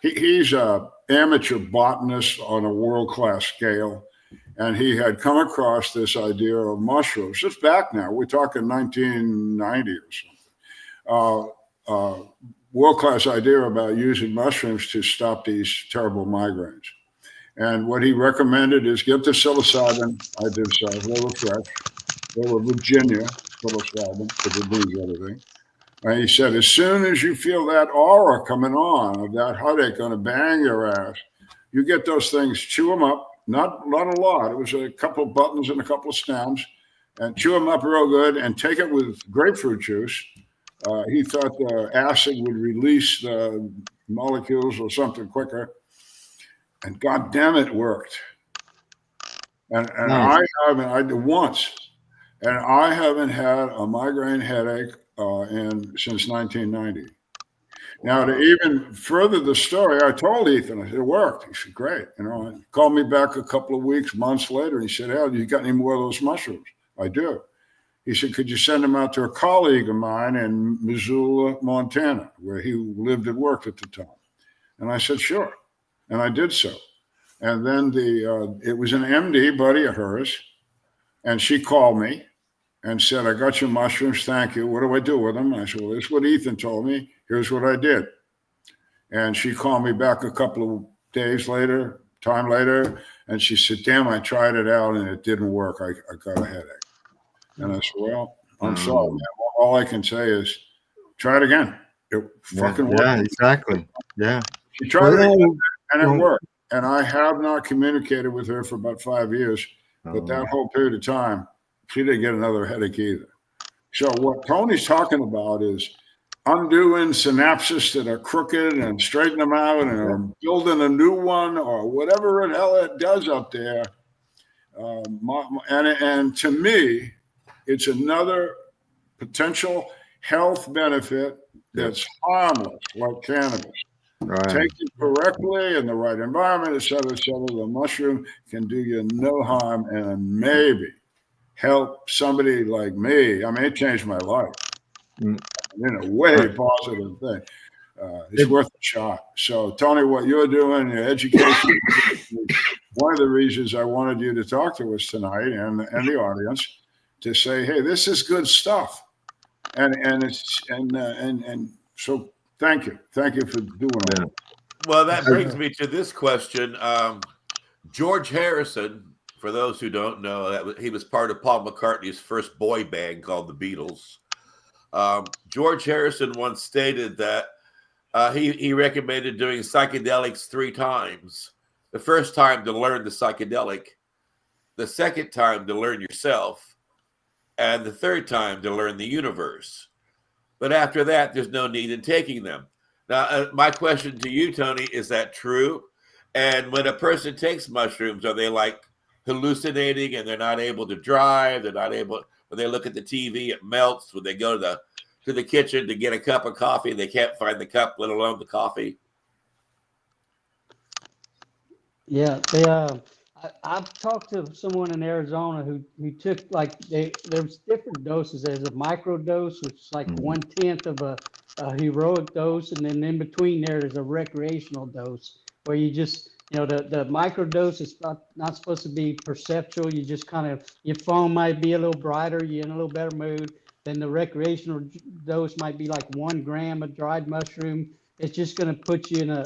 He's a amateur botanist on a world-class scale, and he had come across this idea of mushrooms. Just back now, we're talking 1990 or something." World-class idea about using mushrooms to stop these terrible migraines. And what he recommended is get the psilocybin. I did so. They were fresh. They were Virginia psilocybin, because it means everything. And he said, as soon as you feel that aura coming on of that headache going to bang your ass, you get those things, chew them up, not a lot. It was a couple of buttons and a couple of stems, and chew them up real good and take it with grapefruit juice. He thought the acid would release the molecules or something quicker. And God damn it worked. And nice. I did once. And I haven't had a migraine headache since 1990. Now, to even further the story, I told Ethan, I said, it worked. He said, great. He called me back a couple of weeks, months later. He said, "Hal, you got any more of those mushrooms?" I do. He said, "Could you send them out to a colleague of mine in Missoula, Montana, where he lived and worked at the time?" And I said, "Sure." And I did so. And then it was an MD buddy of hers, and she called me and said, "I got your mushrooms. Thank you. What do I do with them?" I said, "Well, this is what Ethan told me. Here's what I did." And she called me back a couple of time later, and she said, "Damn, I tried it out and it didn't work. I got a headache." And I said, "Well, I'm sorry, man. All I can say is try it again. It fucking worked." Yeah, exactly. Yeah. She tried it again, and it worked. And I have not communicated with her for about 5 years. But that whole period of time, she didn't get another headache either. So what Tony's talking about is undoing synapses that are crooked and straightening them out and building a new one or whatever the hell it does up there. And to me, It's another potential health benefit that's harmless, like cannabis. Right. Taken correctly in the right environment, et cetera, the mushroom can do you no harm and maybe help somebody like me. I mean, it changed my life in a way positive thing. It's worth a shot. So, Tony, what you're doing, your education, one of the reasons I wanted you to talk to us tonight and the audience to say, hey, this is good stuff. And so thank you for doing that. Well, that brings me to this question. George Harrison, for those who don't know, he was part of Paul McCartney's first boy band called the Beatles. George Harrison once stated that he recommended doing psychedelics 3 times. The first time to learn the psychedelic, the second time to learn yourself, and the third time to learn the universe. But after that, there's no need in taking them. Now, my question to you, Tony, is that true? And when a person takes mushrooms, are they like hallucinating and they're not able to drive? They're not able, when they look at the TV, it melts. When they go to the kitchen to get a cup of coffee, they can't find the cup, let alone the coffee. Yeah, I've talked to someone in Arizona who took there's different doses. There's a micro dose, which is like 1/10 of a heroic dose, and then in between there's a recreational dose where you just the micro dose is not supposed to be perceptual. You just kind of, your phone might be a little brighter, you're in a little better mood. Then the recreational dose might be like 1 gram of dried mushroom. It's just going to put you in a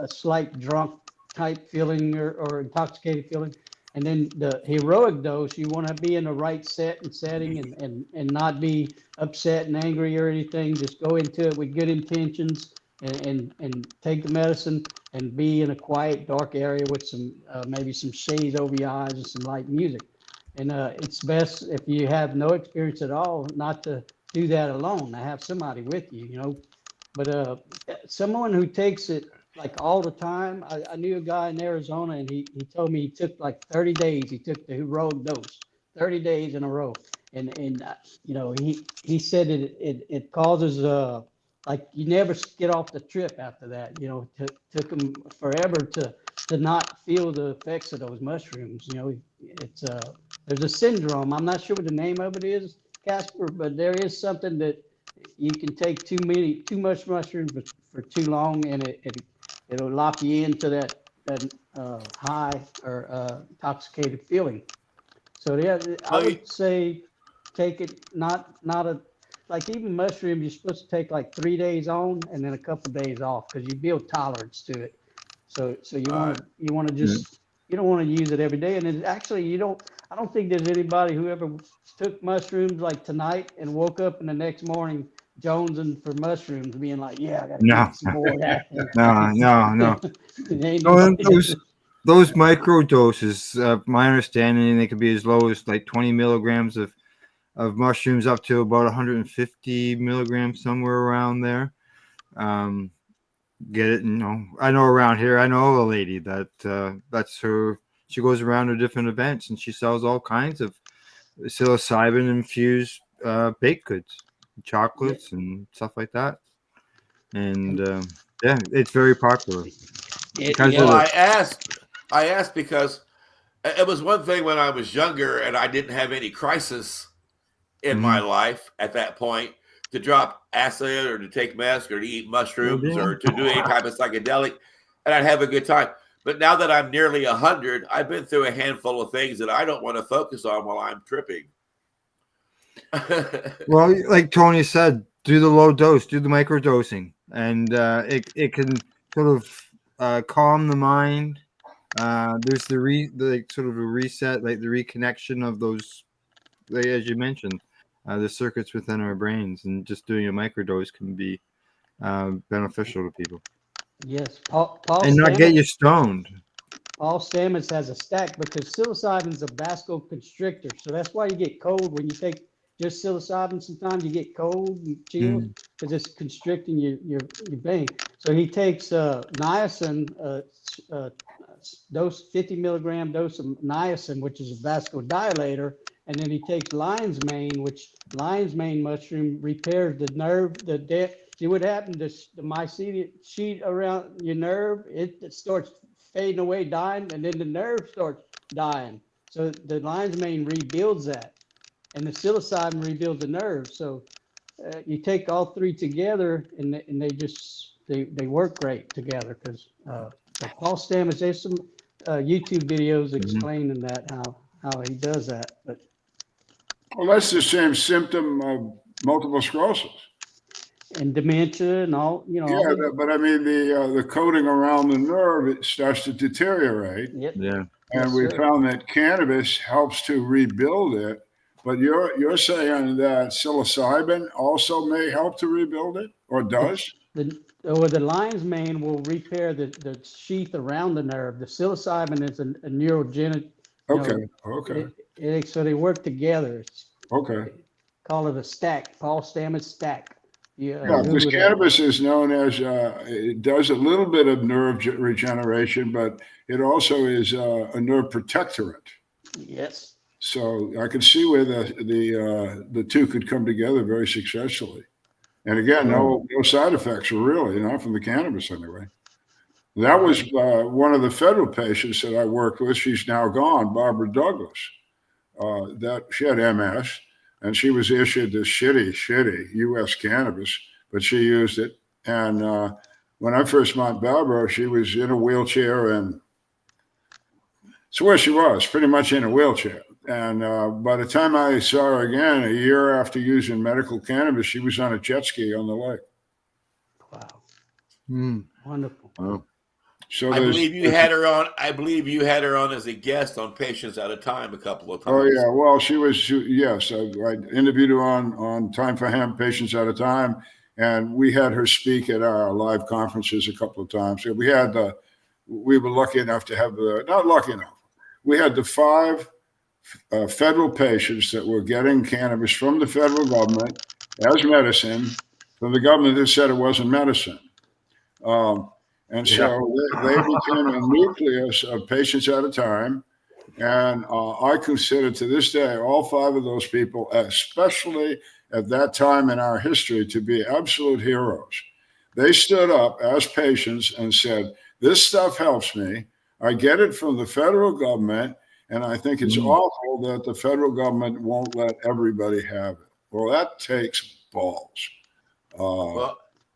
slight drunk type feeling or intoxicated feeling. And then the heroic dose, you want to be in the right setting and not be upset and angry or anything. Just go into it with good intentions and take the medicine and be in a quiet, dark area with some maybe some shades over your eyes and some light music. And it's best if you have no experience at all not to do that alone. To have somebody with you, But someone who takes it like all the time. I knew a guy in Arizona, and he told me he took like 30 days. He took the heroic dose, 30 days in a row, and he said it causes like you never get off the trip after that. Took him forever to not feel the effects of those mushrooms. It's there's a syndrome. I'm not sure what the name of it is, Casper, but there is something that you can take too much mushrooms for too long, and it'll lock you into that high or intoxicated feeling. So yeah, I would say take it not like even mushrooms. You're supposed to take like 3 days on and then a couple of days off because you build tolerance to it. So you want to just you don't want to use it every day. And actually I don't think there's anybody who ever took mushrooms like tonight and woke up in the next morning jonesing for mushrooms, being like, yeah, I gotta get some more of that. No. Those micro doses, my understanding, they could be as low as like 20 milligrams of mushrooms up to about 150 milligrams, somewhere around there. Get it? I know around here, I know a lady that's her. She goes around to different events and she sells all kinds of psilocybin infused baked goods, chocolates and stuff like that. And it's very popular. I asked because it was one thing when I was younger and I didn't have any crisis in my life at that point to drop acid or to take meth or to eat mushrooms or to do any type of psychedelic, and I'd have a good time. But now that I'm nearly 100, I've been through a handful of things that I don't want to focus on while I'm tripping. Well, like Tony said, do the low dose, do the micro dosing, and it can sort of calm the mind. There's the sort of a reset, like the reconnection of those, like, as you mentioned, the circuits within our brains, and just doing a microdose can be beneficial to people. Yes, Paul and not get you stoned. Paul Stamets has a stack because psilocybin is a vasoconstrictor, so that's why you get cold when you take just psilocybin. Sometimes you get cold and chills because it's constricting your vein. So he takes niacin, dose 50 milligram dose of niacin, which is a vasodilator, And then he takes lion's mane, which lion's mane mushroom repairs the nerve, the death. See what happened to the mycelium sheet around your nerve? It starts fading away, dying, and then the nerve starts dying. So the lion's mane rebuilds that, and the psilocybin rebuilds the nerve. So you take all three together, and they work great together. Because Paul Stamets, there's some YouTube videos explaining that how he does that. But well, that's the same symptom of multiple sclerosis. And dementia and all, Yeah, but I mean the coating around the nerve, it starts to deteriorate. Yep. Yeah. And we found that cannabis helps to rebuild it. But you're saying that psilocybin also may help to rebuild it, or does? The lion's mane will repair the sheath around the nerve. The psilocybin is a neurogenic. Okay. So they work together. Okay. Call it a stack. Paul Stamets stack. Yeah, because cannabis is known as it does a little bit of nerve regeneration, but it also is a nerve protectorant. Yes. So I can see where the two could come together very successfully. And again, no side effects really, not from the cannabis anyway. That was one of the federal patients that I worked with. She's now gone, Barbara Douglas. That she had MS, and she was issued this shitty U.S. cannabis, but she used it. And when I first met Barbara, she was in a wheelchair, and so where she was, pretty much in a wheelchair. And by the time I saw her again, a year after using medical cannabis, she was on a jet ski on the lake. Wow. Wonderful. Wow. So I believe you had her on. I believe you had her on as a guest on Patients at a Time a couple of times. Oh yeah, well she was. Yes, I interviewed her on Time for Hemp, Patients at a Time, and we had her speak at our live conferences a couple of times. So we were lucky enough to have not lucky enough. We had the 5 federal patients that were getting cannabis from the federal government as medicine, from the government that said it wasn't medicine. And so they became a nucleus of Patients at a Time. And I consider to this day all 5 of those people, especially at that time in our history, to be absolute heroes. They stood up as patients and said, this stuff helps me. I get it from the federal government, and I think it's awful that the federal government won't let everybody have it. Well, that takes balls.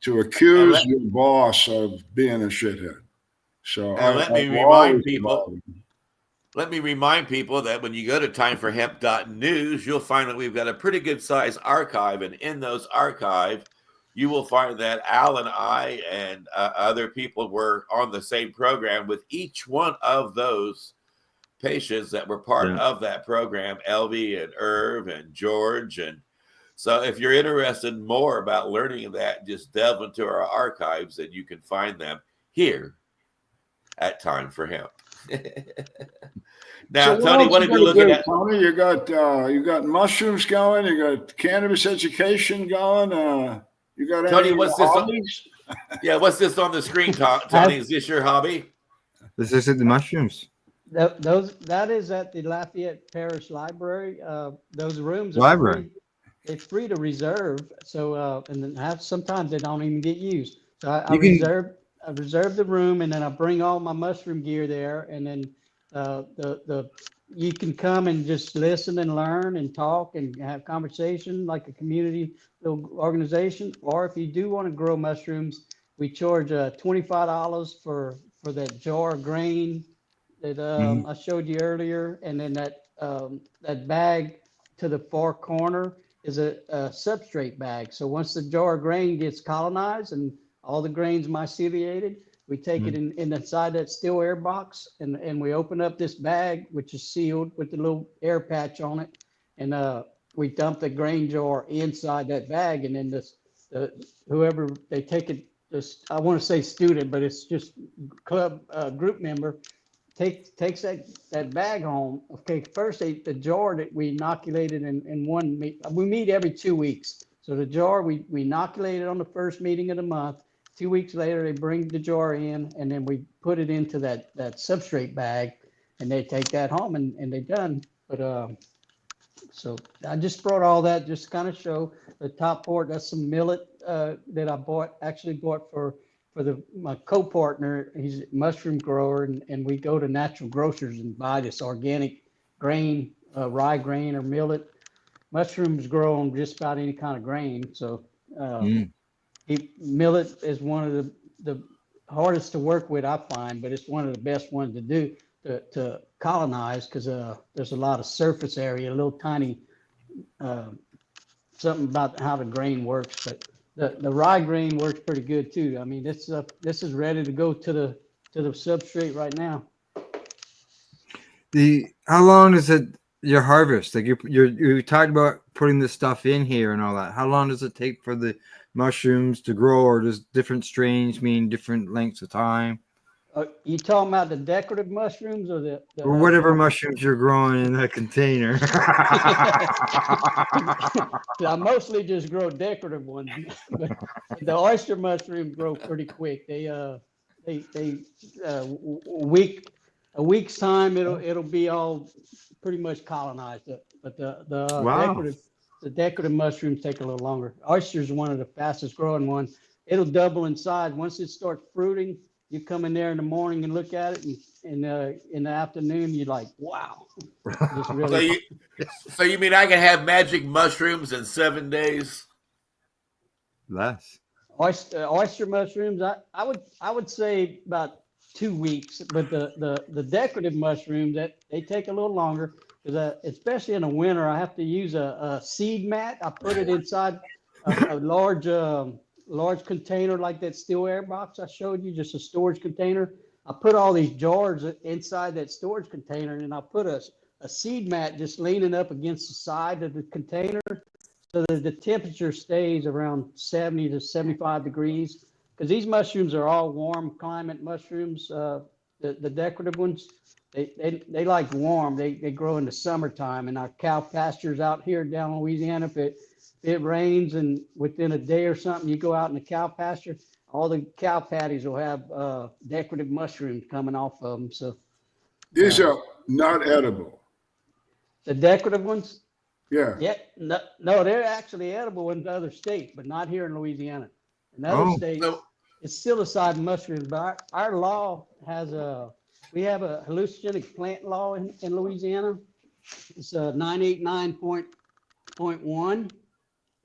To accuse your boss of being a shithead. So let me remind people that when you go to timeforhemp.news, you'll find that we've got a pretty good size archive. And in those archive, you will find that Al and I and other people were on the same program with each one of those patients that were part of that program, Elvie and Irv and George. And so if you're interested more about learning that, just delve into our archives and you can find them here at Time for Hemp. Now, so Tony, what have you looking at? Tony, you got mushrooms going, you got cannabis education going. You got Tony, what's this? What's this on the screen, Tony? Is this your hobby? This is the mushrooms. That is at the Lafayette Parish Library. Those rooms are free. It's free to reserve. So and then sometimes they don't even get used. So I reserve the room, and then I bring all my mushroom gear there, and then you can come and just listen and learn and talk and have conversation like a community organization. Or if you do want to grow mushrooms, we charge $25 for that jar of grain that I showed you earlier, and then that bag to the far corner is a substrate bag. So once the jar of grain gets colonized and all the grain's myceliated, we take it inside that still air box, and we open up this bag, which is sealed with the little air patch on it, and we dump the grain jar inside that bag, and then whoever they take it, I want to say student, but it's just club group member, takes that bag home. Okay, first the jar that we inoculated in one meet, we meet every 2 weeks. So the jar we inoculated on the first meeting of the month. 2 weeks later, they bring the jar in, and then we put it into that substrate bag, and they take that home, and they're done. But So I just brought all that just to kind of show the top port. That's some millet that I bought for my co-partner. He's a mushroom grower, and we go to natural grocers and buy this organic grain, rye grain or millet. Mushrooms grow on just about any kind of grain. So millet is one of the hardest to work with, I find, but it's one of the best ones to do to colonize, because there's a lot of surface area, a little tiny something about how the grain works. But the rye grain works pretty good too. I mean, this is ready to go to the substrate right now. How long is it your harvest? Like you talked about putting this stuff in here and all that. How long does it take for the mushrooms to grow, or does different strains mean different lengths of time? You talking about the decorative mushrooms or the or whatever mushrooms you're growing in that container? I mostly just grow decorative ones, but the oyster mushrooms grow pretty quick. They a week's time it'll be all pretty much colonized. But the Wow. decorative mushrooms take a little longer. Oysters are one of the fastest growing ones. It'll double in size once it starts fruiting. You come in there in the morning and look at it, and in the afternoon you're like, wow. Just really... So you mean I can have magic mushrooms in 7 days? Less. Oyster mushrooms, I would say about 2 weeks, but the decorative mushrooms, that they take a little longer, because especially in the winter I have to use a seed mat. I put it inside a large container like that steel air box I showed you, just a storage container. I put all these jars inside that storage container, and I put a seed mat just leaning up against the side of the container, so that the temperature stays around 70 to 75 degrees. Because these mushrooms are all warm climate mushrooms. The decorative ones, they like warm. They grow in the summertime. And our cow pastures out here down in Louisiana, if it rains and within a day or something, you go out in the cow pasture, all the cow patties will have decorative mushrooms coming off of them. So these are not edible. The decorative ones? Yeah. Yeah. No, they're actually edible in other states, but not here in Louisiana. In other states, it's psilocybin mushrooms. But our law has we have a hallucinogenic plant law in Louisiana. It's 989.1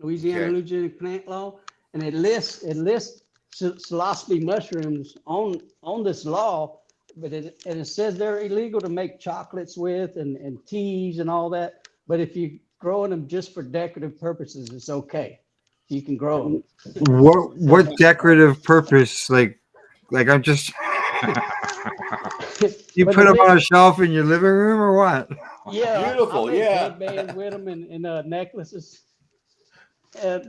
Louisiana hallucinogenic plant law, and it lists psilocybin mushrooms on this law, but it says they're illegal to make chocolates with and teas and all that. But if you're growing them just for decorative purposes, it's okay. You can grow them. What decorative purpose? Like I'm just. You put them on a shelf in your living room, or what? Yeah, beautiful. I make headbands with them and necklaces. The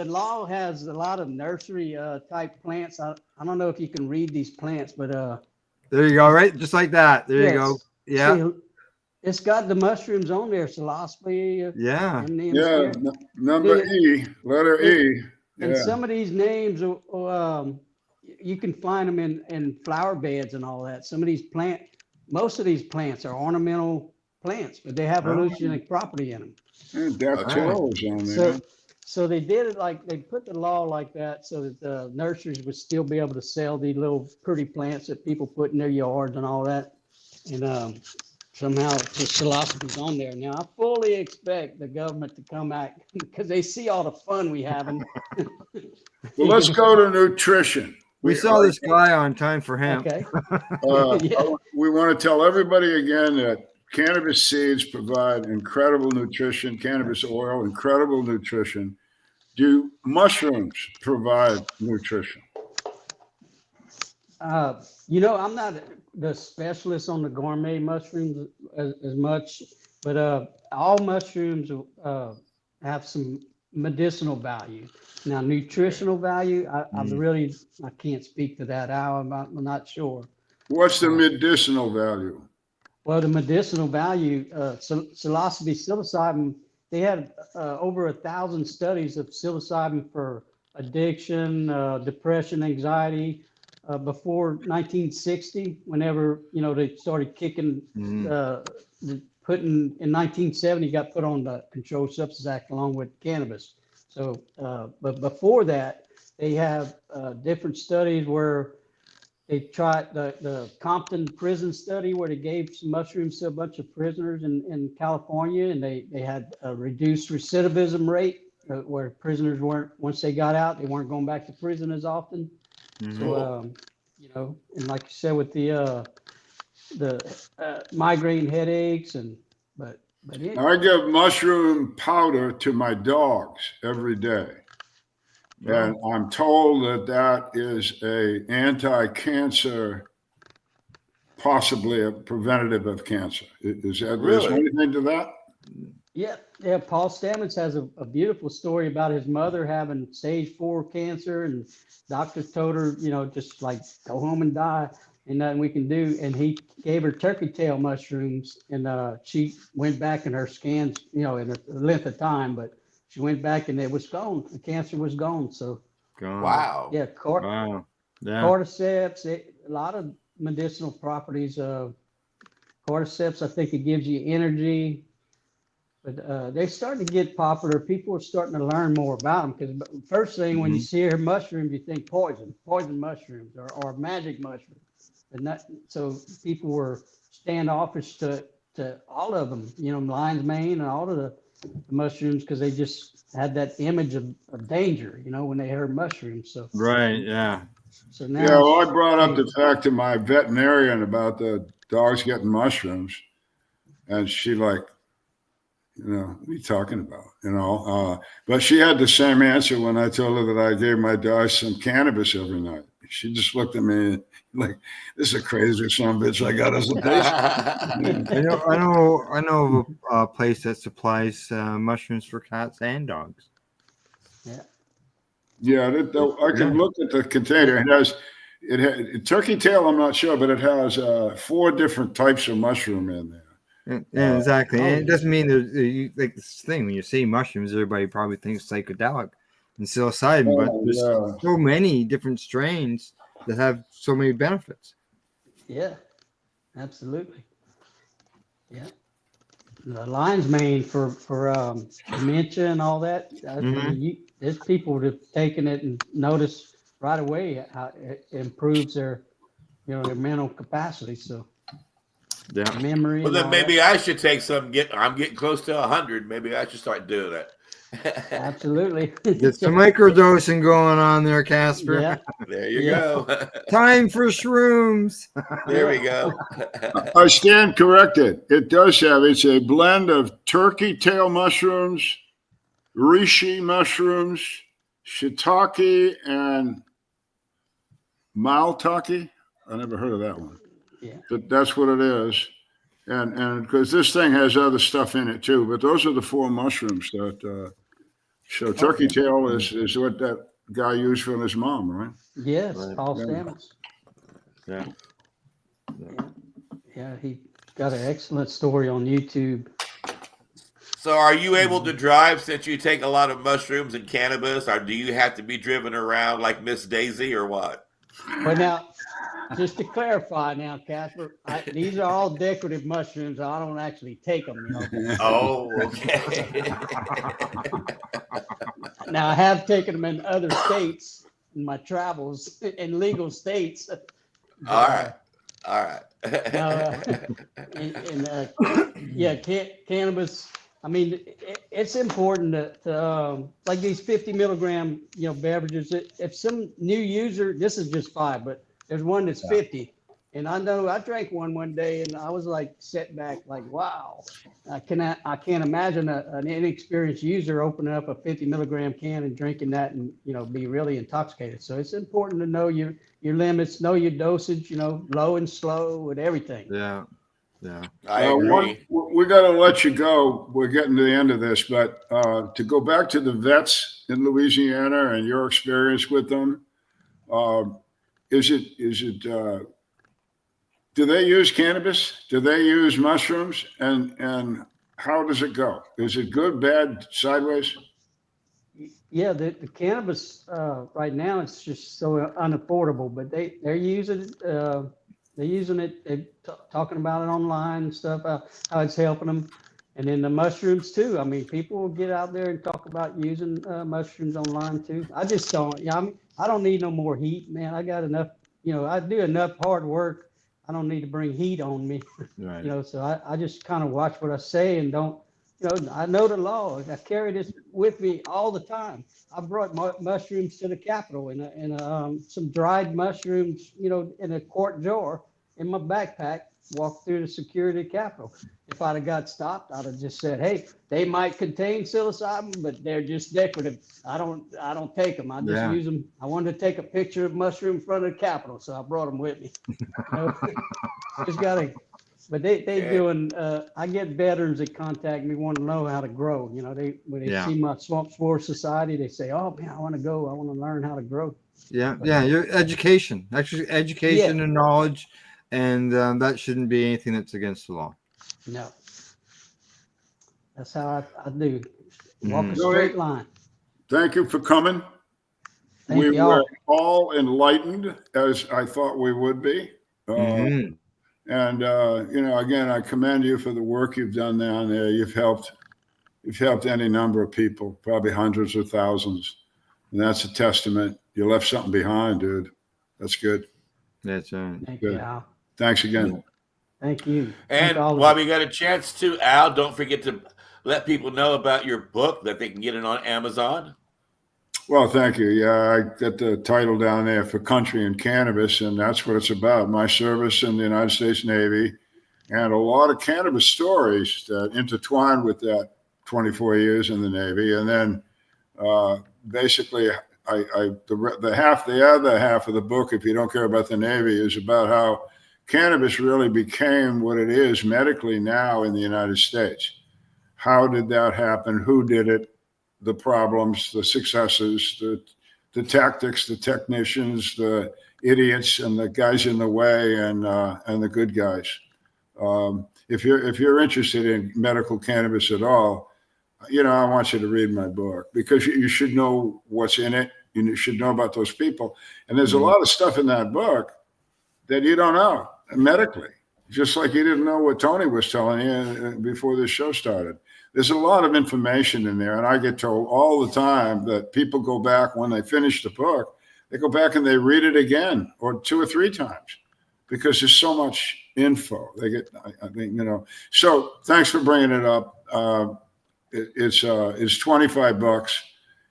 law has a lot of nursery type plants. I don't know if you can read these plants, but there you go, right? Just like that. There you go. Yeah. See, it's got the mushrooms on there, psilocybin. Yeah. Number E, letter E. And some of these names, you can find them in flower beds and all that. Most of these plants are ornamental plants, but they have hallucinogenic property in them. Dactyls on there. So they did it they put the law like that so that the nurseries would still be able to sell these little pretty plants that people put in their yards and all that. And somehow the psilocybin's on there. Now, I fully expect the government to come back because they see all the fun we having. Well, let's go to nutrition. We saw this guy on Time for Hemp. Okay. We want to tell everybody again that cannabis seeds provide incredible nutrition, cannabis oil, incredible nutrition. Do mushrooms provide nutrition? I'm not the specialist on the gourmet mushrooms as much, but all mushrooms have some medicinal value. Now, nutritional value, I can't speak to that. I'm not sure. What's the medicinal value? Well, the medicinal value, psilocybin, they had over 1,000 studies of psilocybin for addiction, depression, anxiety, before 1960, whenever, they started kicking the in 1970, got put on the Controlled Substance Act along with cannabis. So, but before that, they have different studies where they tried the Compton prison study where they gave some mushrooms to a bunch of prisoners in California, and they had a reduced recidivism rate where prisoners weren't, once they got out, they weren't going back to prison as often. Mhm. So, you know, and like you said, with the migraine headaches but it, I give mushroom powder to my dogs every day. And I'm told that is a anti-cancer, possibly a preventative of cancer. Is there anything to that? yeah. Paul Stamets has a beautiful story about his mother having stage 4 cancer, and doctors told her, you know, just like go home and die, and nothing we can do. And he gave her turkey tail mushrooms, and she went back in her scans, you know, in a length of time, but she went back and it was gone. The cancer was gone. So, Wow. yeah, Wow. Yeah. cordyceps, a lot of medicinal properties of cordyceps. I think it gives you energy. But they starting to get popular. People are starting to learn more about them, because first thing when you see mushrooms, you think poison mushrooms or magic mushrooms, and that, so people were standoffish to all of them, you know, lion's mane and all of the mushrooms, because they just had that image of danger, you know, when they heard mushrooms. So Right. Yeah. so now, Yeah, well, I brought up the fact to my veterinarian about the dogs getting mushrooms, and she like, you know, what are you talking about? You know, but she had the same answer when I told her that I gave my dog some cannabis every night. She just looked at me like, "This is a crazy son of a bitch I got as a patient." I know of a place that supplies mushrooms for cats and dogs. Yeah. I can look at the container. It has turkey tail. I'm not sure, but it has 4 different types of mushroom in there. Yeah, exactly. And it doesn't mean there's like this thing when you see mushrooms, everybody probably thinks psychedelic and psilocybin, but there's so many different strains that have so many benefits. Yeah, absolutely. Yeah. The lion's mane for dementia and all that. I mean, there's people that have taken it and noticed right away how it improves their, you know, their mental capacity. So, yeah, memory. Well, then maybe I should take some. I'm getting close to 100. Maybe I should start doing that. Absolutely. Get some microdosing going on there, Casper. Yeah. There you go. Time for shrooms. There we go. I stand corrected. It does have, it's a blend of turkey tail mushrooms, reishi mushrooms, shiitake, and maitake. I never heard of that one. Yeah. But that's what it is. And because this thing has other stuff in it too, but those are the 4 mushrooms that, so turkey tail is what that guy used from his mom, right? Yes, Paul Stamets. Yeah. Yeah, he got an excellent story on YouTube. So are you able to drive since you take a lot of mushrooms and cannabis, or do you have to be driven around like Miss Daisy or what? But now, just to clarify now, Casper, these are all decorative mushrooms. I don't actually take them, you know. Oh, okay. Now, I have taken them in other states in my travels, in legal states. All right. Now, cannabis. I mean, it's important to like these 50 milligram, you know, beverages. If some new user, this is just 5, but there's one that's 50, and I know I drank one day, and I was like set back, like, wow, I can't imagine an inexperienced user opening up a 50 milligram can and drinking that, and you know, be really intoxicated. So it's important to know your limits, know your dosage, you know, low and slow with everything. Yeah. I agree. We got to let you go. We're getting to the end of this, but to go back to the vets in Louisiana and your experience with them, is it? Do they use cannabis? Do they use mushrooms? And how does it go? Is it good, bad, sideways? Yeah, the cannabis right now, it's just so unaffordable, but they're using it. They're using it, talking about it online and stuff, how it's helping them. And then the mushrooms too. I mean, people will get out there and talk about using mushrooms online too. I just don't, I don't need no more heat, man. I got enough, I do enough hard work. I don't need to bring heat on me, Right. so I just kind of watch what I say and don't, I know the law. I carry this with me all the time. I brought mushrooms to the Capitol and some dried mushrooms, in a quart jar in my backpack, walked through the security Capitol. If I'd have got stopped, I'd have just said, hey, they might contain psilocybin, but they're just decorative. I don't take them. I just use them. I wanted to take a picture of mushroom in front of the Capitol, so I brought them with me. Just gotta. But they doing. I get veterans that contact me, want to know how to grow. When they see my Swamp Spore Society, they say, "Oh man, I want to go. I want to learn how to grow." Yeah, your education, actually, education and knowledge, and that shouldn't be anything that's against the law. No, that's how I do. Walk a straight line. Thank you for coming. We were all enlightened, as I thought we would be. And again, I commend you for the work you've done down there. You've helped any number of people, probably hundreds or thousands, and that's a testament. You left something behind, dude. That's good. That's right. Thank you, Al. Thanks again. Thank you. And while we got a chance to, Al, don't forget to let people know about your book, that they can get it on Amazon. Well, thank you. Yeah, I got the title down there, For Country and Cannabis, and that's what it's about. My service in the United States Navy and a lot of cannabis stories that intertwine with that 24 years in the Navy. And then basically, the other half of the book, if you don't care about the Navy, is about how cannabis really became what it is medically now in the United States. How did that happen? Who did it? The problems, the successes, the tactics, the technicians, the idiots, and the guys in the way, and the good guys. If you're interested in medical cannabis at all, I want you to read my book, because you should know what's in it. You should know about those people, and there's a lot of stuff in that book that you don't know medically. Just like you didn't know what Tony was telling you before this show started. There's a lot of information in there, and I get told all the time that people go back when they finish the book, they go back and they read it again or 2 or 3 times because there's so much info. I think, So thanks for bringing it up. It's $25.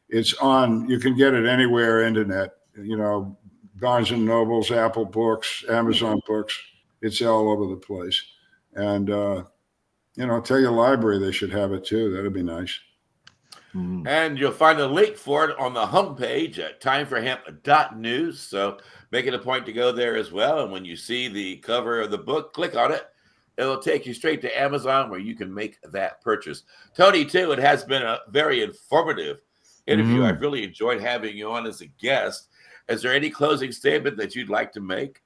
It's on. You can get it anywhere internet. Barnes and Nobles, Apple Books, Amazon Books. It's all over the place, and. Tell your library they should have it too. That'd be nice. And you'll find a link for it on the homepage at timeforhemp.news. So make it a point to go there as well. And when you see the cover of the book, click on it. It'll take you straight to Amazon where you can make that purchase. Tony, too, it has been a very informative interview. I've really enjoyed having you on as a guest. Is there any closing statement that you'd like to make?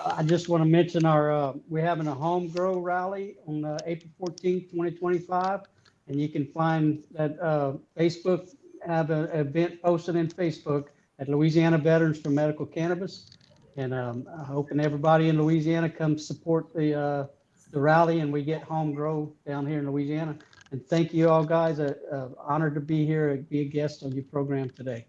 I just want to mention we're having a home grow rally on April 14th, 2025. And you can find that Facebook, have an event posted in Facebook at Louisiana Veterans for Medical Cannabis. And I'm hoping everybody in Louisiana comes support the rally, and we get home grow down here in Louisiana. And thank you all guys. Honored to be here and be a guest on your program today.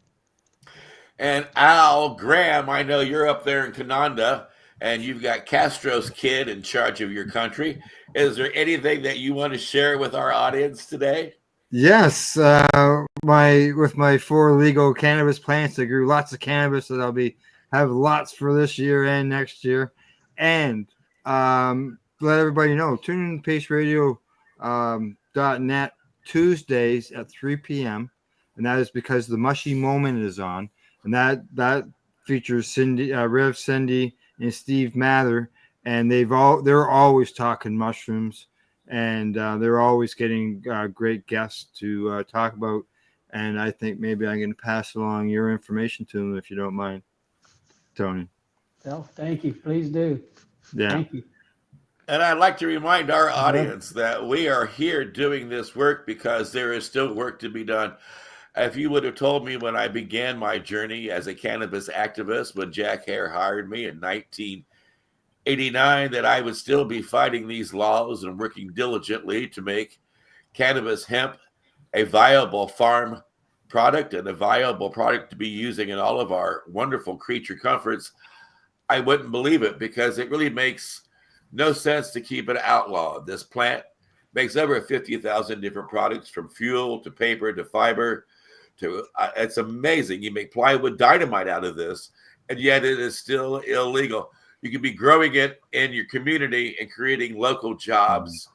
And Al Graham, I know you're up there in Cananda, and you've got Castro's kid in charge of your country. Is there anything that you want to share with our audience today? Yes. With my 4 legal cannabis plants, I grew lots of cannabis that I'll have lots for this year and next year. And let everybody know, tune in to paceradio.net Tuesdays at 3 p.m. And that is because the Mushy Moment is on. And that features Rev Cindy and Steve Mather, and they're always talking mushrooms, and they're always getting great guests to talk about. And I think maybe I'm going to pass along your information to them if you don't mind, Tony. Well, thank you. Please do. Yeah. Thank you. And I'd like to remind our audience that we are here doing this work because there is still work to be done. If you would have told me when I began my journey as a cannabis activist, when Jack Hare hired me in 1989, that I would still be fighting these laws and working diligently to make cannabis hemp a viable farm product and a viable product to be using in all of our wonderful creature comforts, I wouldn't believe it, because it really makes no sense to keep it outlawed. This plant makes over 50,000 different products, from fuel to paper to fiber to it's amazing. You make plywood dynamite out of this, and yet it is still illegal. You can be growing it in your community and creating local jobs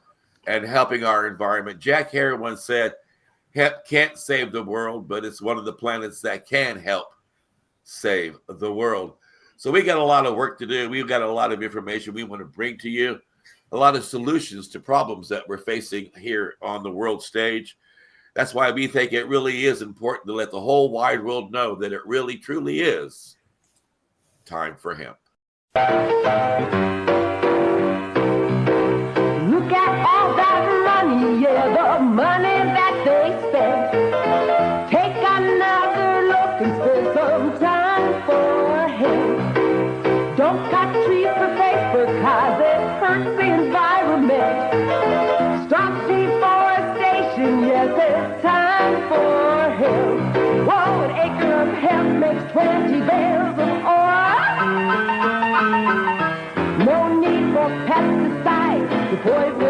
and helping our environment. Jack Hare once said, hemp can't save the world, but it's one of the plants that can help save the world. So we got a lot of work to do. We've got a lot of information we want to bring to you, a lot of solutions to problems that we're facing here on the world stage. That's why we think it really is important to let the whole wide world know that it really, truly is time for hemp. Look at all that money, yeah, the money that they spent. Take another look and spend some time for hemp. Don't cut trees for paper, cause it hurts the environment. Stop deforestation, yes, it's time for hemp. Whoa, an acre of hemp makes 20 bales of oil. No need for pesticides to poison